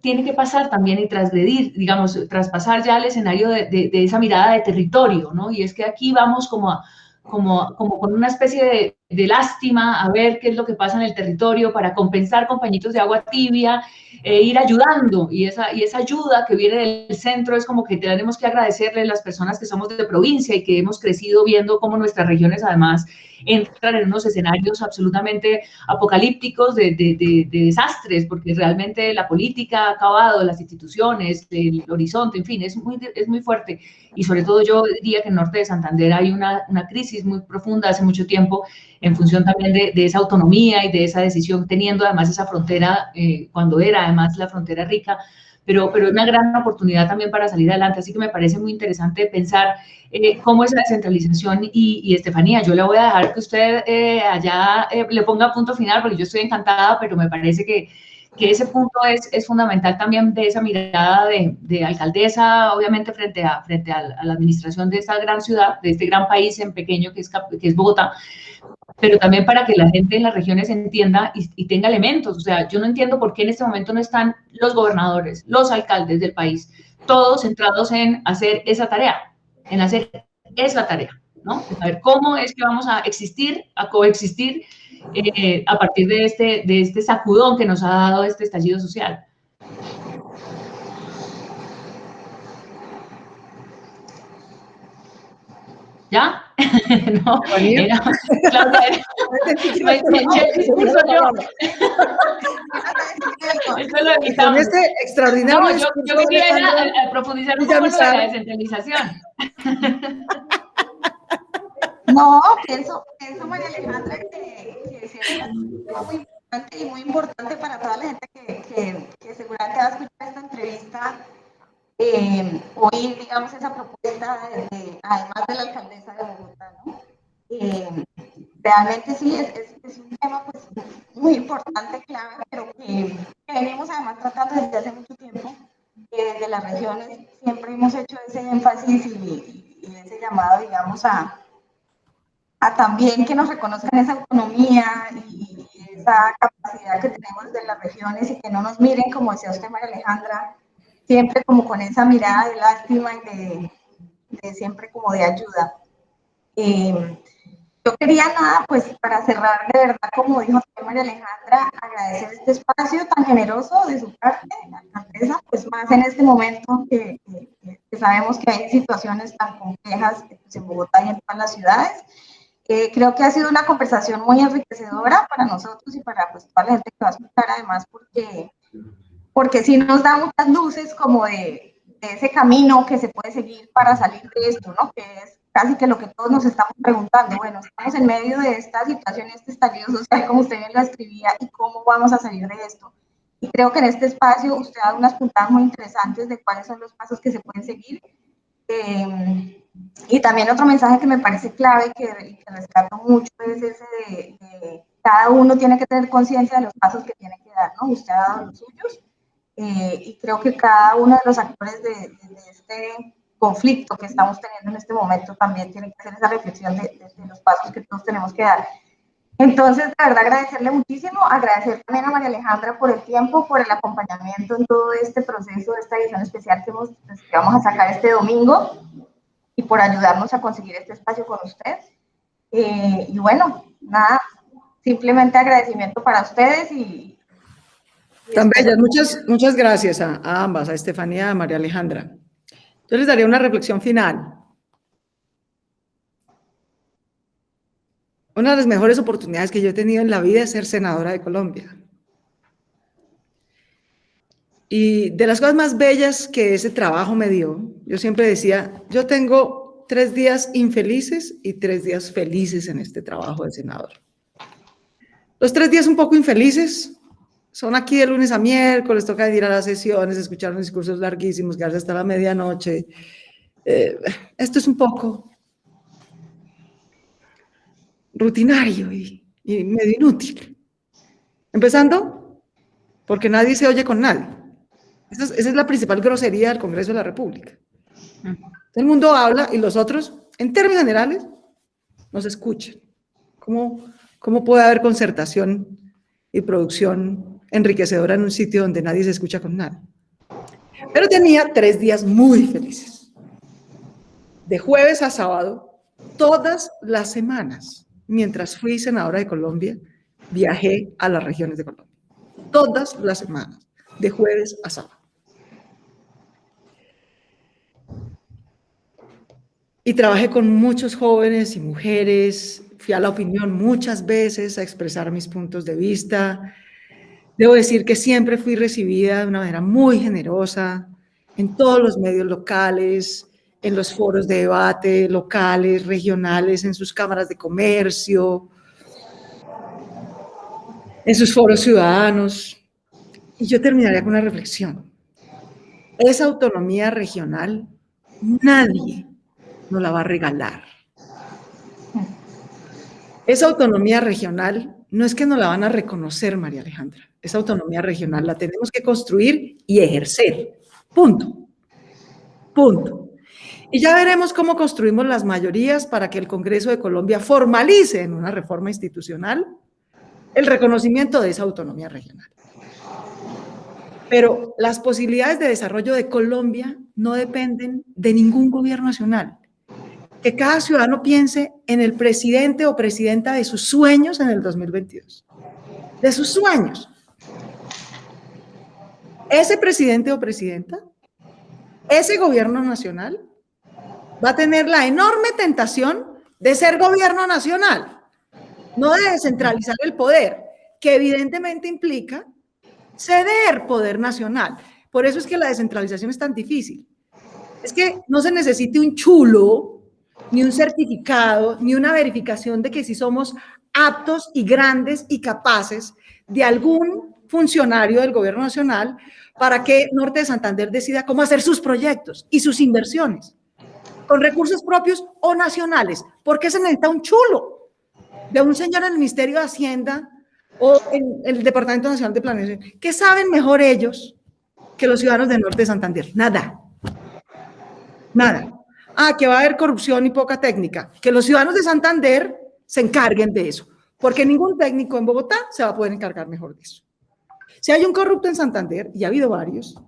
tiene que pasar también y transgredir, digamos, traspasar ya el escenario de esa mirada de territorio, ¿no? Y es que aquí vamos como con una especie de lástima a ver qué es lo que pasa en el territorio para compensar con pañitos de agua tibia, ir ayudando, y esa ayuda que viene del centro es como que tenemos que agradecerle a las personas que somos de provincia y que hemos crecido viendo cómo nuestras regiones además entran en unos escenarios absolutamente apocalípticos de desastres, porque realmente la política ha acabado, las instituciones, el horizonte, en fin, es muy fuerte. Y sobre todo yo diría que en el norte de Santander hay una crisis muy profunda hace mucho tiempo, en función también de esa autonomía y de esa decisión, teniendo además esa frontera, cuando era además la frontera rica, pero una gran oportunidad también para salir adelante. Así que me parece muy interesante pensar cómo es la descentralización y Estefanía, yo le voy a dejar que usted allá le ponga punto final, porque yo estoy encantada, pero me parece que ese punto es fundamental también de esa mirada de alcaldesa, obviamente frente a la administración de esta gran ciudad, de este gran país en pequeño que es Bogotá, pero también para que la gente en las regiones entienda y tenga elementos. O sea, yo no entiendo por qué en este momento no están los gobernadores, los alcaldes del país, todos centrados en hacer esa tarea, ¿no? A ver cómo es que vamos a existir, a coexistir a partir de este sacudón que nos ha dado este estallido social. ¿Ya? No, era, Claudia, me eché el discurso yo. Esto lo evitamos. Con este extraordinario no, yo quería profundizar un poco en la descentralización. No, pienso María Alejandra, que es muy importante y muy importante para toda la gente que seguramente va a escuchar esta entrevista, oír, digamos, esa propuesta, además de la alcaldesa de Bogotá, ¿no? Realmente sí, es un tema pues, muy importante, clave, pero que venimos además tratando desde hace mucho tiempo. Desde las regiones siempre hemos hecho ese énfasis y ese llamado, digamos, a también que nos reconozcan esa autonomía y esa capacidad que tenemos desde las regiones y que no nos miren, como decía usted, María Alejandra, siempre como con esa mirada de lástima y de siempre como de ayuda. Yo quería nada, pues para cerrar, de verdad, como dijo María Alejandra, agradecer este espacio tan generoso de su parte, la alcaldesa, pues más en este momento que sabemos que hay situaciones tan complejas pues, en Bogotá y en todas las ciudades. Creo que ha sido una conversación muy enriquecedora para nosotros y para pues, toda la gente que va a escuchar, además, porque sí nos da muchas luces como de ese camino que se puede seguir para salir de esto, ¿no? Que es casi que lo que todos nos estamos preguntando. Bueno, estamos en medio de esta situación, este estallido social, como usted bien lo escribía, y cómo vamos a salir de esto. Y creo que en este espacio usted ha dado unas puntadas muy interesantes de cuáles son los pasos que se pueden seguir. Y también otro mensaje que me parece clave, que rescato mucho, es ese de cada uno tiene que tener conciencia de los pasos que tiene que dar, ¿no? Usted ha dado los suyos, y creo que cada uno de los actores de este conflicto que estamos teniendo en este momento también tiene que hacer esa reflexión de los pasos que todos tenemos que dar. Entonces, de verdad, agradecerle muchísimo, agradecer también a María Alejandra por el tiempo, por el acompañamiento en todo este proceso, esta edición especial que vamos a sacar este domingo, y por ayudarnos a conseguir este espacio con usted. Y bueno, nada, simplemente agradecimiento para ustedes y tan bellas. Muchas gracias a ambas, a Estefanía y a María Alejandra. Yo les daría una reflexión final. Una de las mejores oportunidades que yo he tenido en la vida es ser senadora de Colombia. Y de las cosas más bellas que ese trabajo me dio, yo siempre decía, yo tengo 3 días infelices y 3 días felices en este trabajo de senador. Los 3 días un poco infelices son aquí de lunes a miércoles, toca ir a las sesiones, escuchar unos discursos larguísimos, quedarse hasta la medianoche. Esto es un poco rutinario y medio inútil. Empezando porque nadie se oye con nadie. Esa es la principal grosería del Congreso de la República. Todo el mundo habla y los otros, en términos generales, no se escuchan. ¿Cómo puede haber concertación y producción enriquecedora en un sitio donde nadie se escucha con nadie? Pero tenía 3 días muy felices. De jueves a sábado, todas las semanas, mientras fui senadora de Colombia, viajé a las regiones de Colombia. Todas las semanas, de jueves a sábado. Y trabajé con muchos jóvenes y mujeres, fui a La Opinión muchas veces a expresar mis puntos de vista. Debo decir que siempre fui recibida de una manera muy generosa en todos los medios locales, en los foros de debate locales, regionales, en sus cámaras de comercio, en sus foros ciudadanos. Y yo terminaría con una reflexión. esa autonomía regional nadie nos la va a regalar. Esa autonomía regional no es que nos la van a reconocer, María Alejandra. Esa autonomía regional la tenemos que construir y ejercer. Punto. Punto. Y ya veremos cómo construimos las mayorías para que el Congreso de Colombia formalice en una reforma institucional el reconocimiento de esa autonomía regional. Pero las posibilidades de desarrollo de Colombia no dependen de ningún gobierno nacional. Que cada ciudadano piense en el presidente o presidenta de sus sueños en el 2022. De sus sueños. Ese presidente o presidenta, ese gobierno nacional, va a tener la enorme tentación de ser gobierno nacional, no de descentralizar el poder, que evidentemente implica ceder poder nacional. Por eso es que la descentralización es tan difícil. Es que no se necesite un chulo, ni un certificado, ni una verificación de que si somos aptos y grandes y capaces de algún funcionario del gobierno nacional para que Norte de Santander decida cómo hacer sus proyectos y sus inversiones, con recursos propios o nacionales. ¿Por qué se necesita un chulo de un señor en el Ministerio de Hacienda o en el Departamento Nacional de Planeación? ¿Qué saben mejor ellos que los ciudadanos del Norte de Santander? Nada. Nada. Ah, que va a haber corrupción y poca técnica. Que los ciudadanos de Santander se encarguen de eso, porque ningún técnico en Bogotá se va a poder encargar mejor de eso. Si hay un corrupto en Santander, y ha habido varios,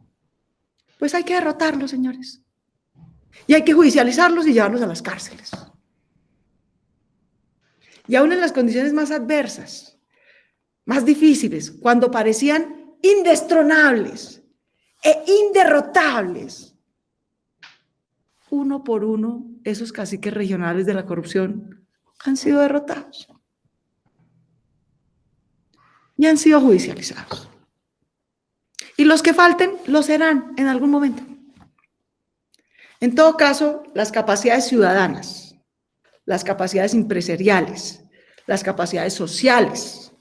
pues hay que derrotarlos, señores. Y hay que judicializarlos y llevarlos a las cárceles. Y aún en las condiciones más adversas, más difíciles, cuando parecían indestronables e inderrotables, uno por uno, esos caciques regionales de la corrupción han sido derrotados y han sido judicializados. Y los que falten lo serán en algún momento. En todo caso, las capacidades ciudadanas, las capacidades empresariales, las capacidades sociales,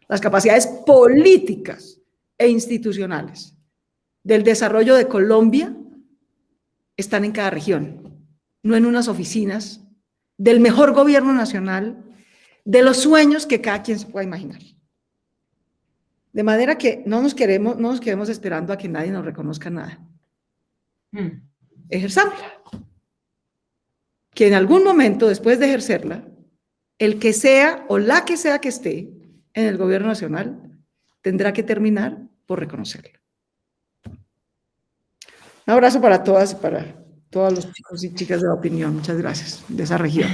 las capacidades políticas e institucionales del desarrollo de Colombia están en cada región, no en unas oficinas del mejor gobierno nacional, de los sueños que cada quien se pueda imaginar. De manera que no nos quedemos esperando a que nadie nos reconozca nada. Ejerzamosla. Que en algún momento, después de ejercerla, el que sea o la que sea que esté en el gobierno nacional tendrá que terminar por reconocerla. Un abrazo para todas y para todos los chicos y chicas de la opinión. Muchas gracias, de esa región.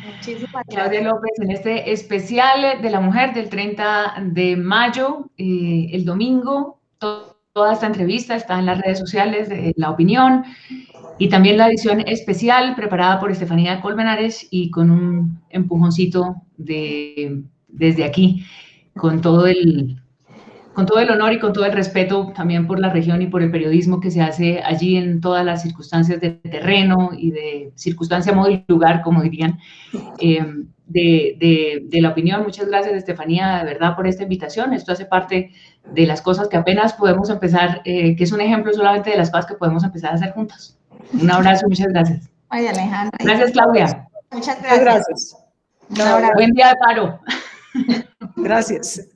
Muchísimas gracias. Claudia López, en este especial de la mujer del 30 de mayo, el domingo, toda esta entrevista está en las redes sociales de La Opinión y también la edición especial preparada por Estefanía Colmenares y con un empujoncito desde aquí, con todo el honor y con todo el respeto también por la región y por el periodismo que se hace allí en todas las circunstancias de terreno y de circunstancia, modo y lugar, como dirían, de La Opinión. Muchas gracias, Estefanía, de verdad, por esta invitación. Esto hace parte de las cosas que apenas podemos empezar, que es un ejemplo solamente de las cosas que podemos empezar a hacer juntas. Un abrazo, muchas gracias. María Alejandra. Gracias, Claudia. Muchas gracias. Buen día de paro. Gracias.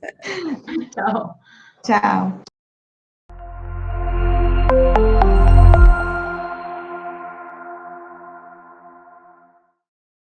Chao. Chao.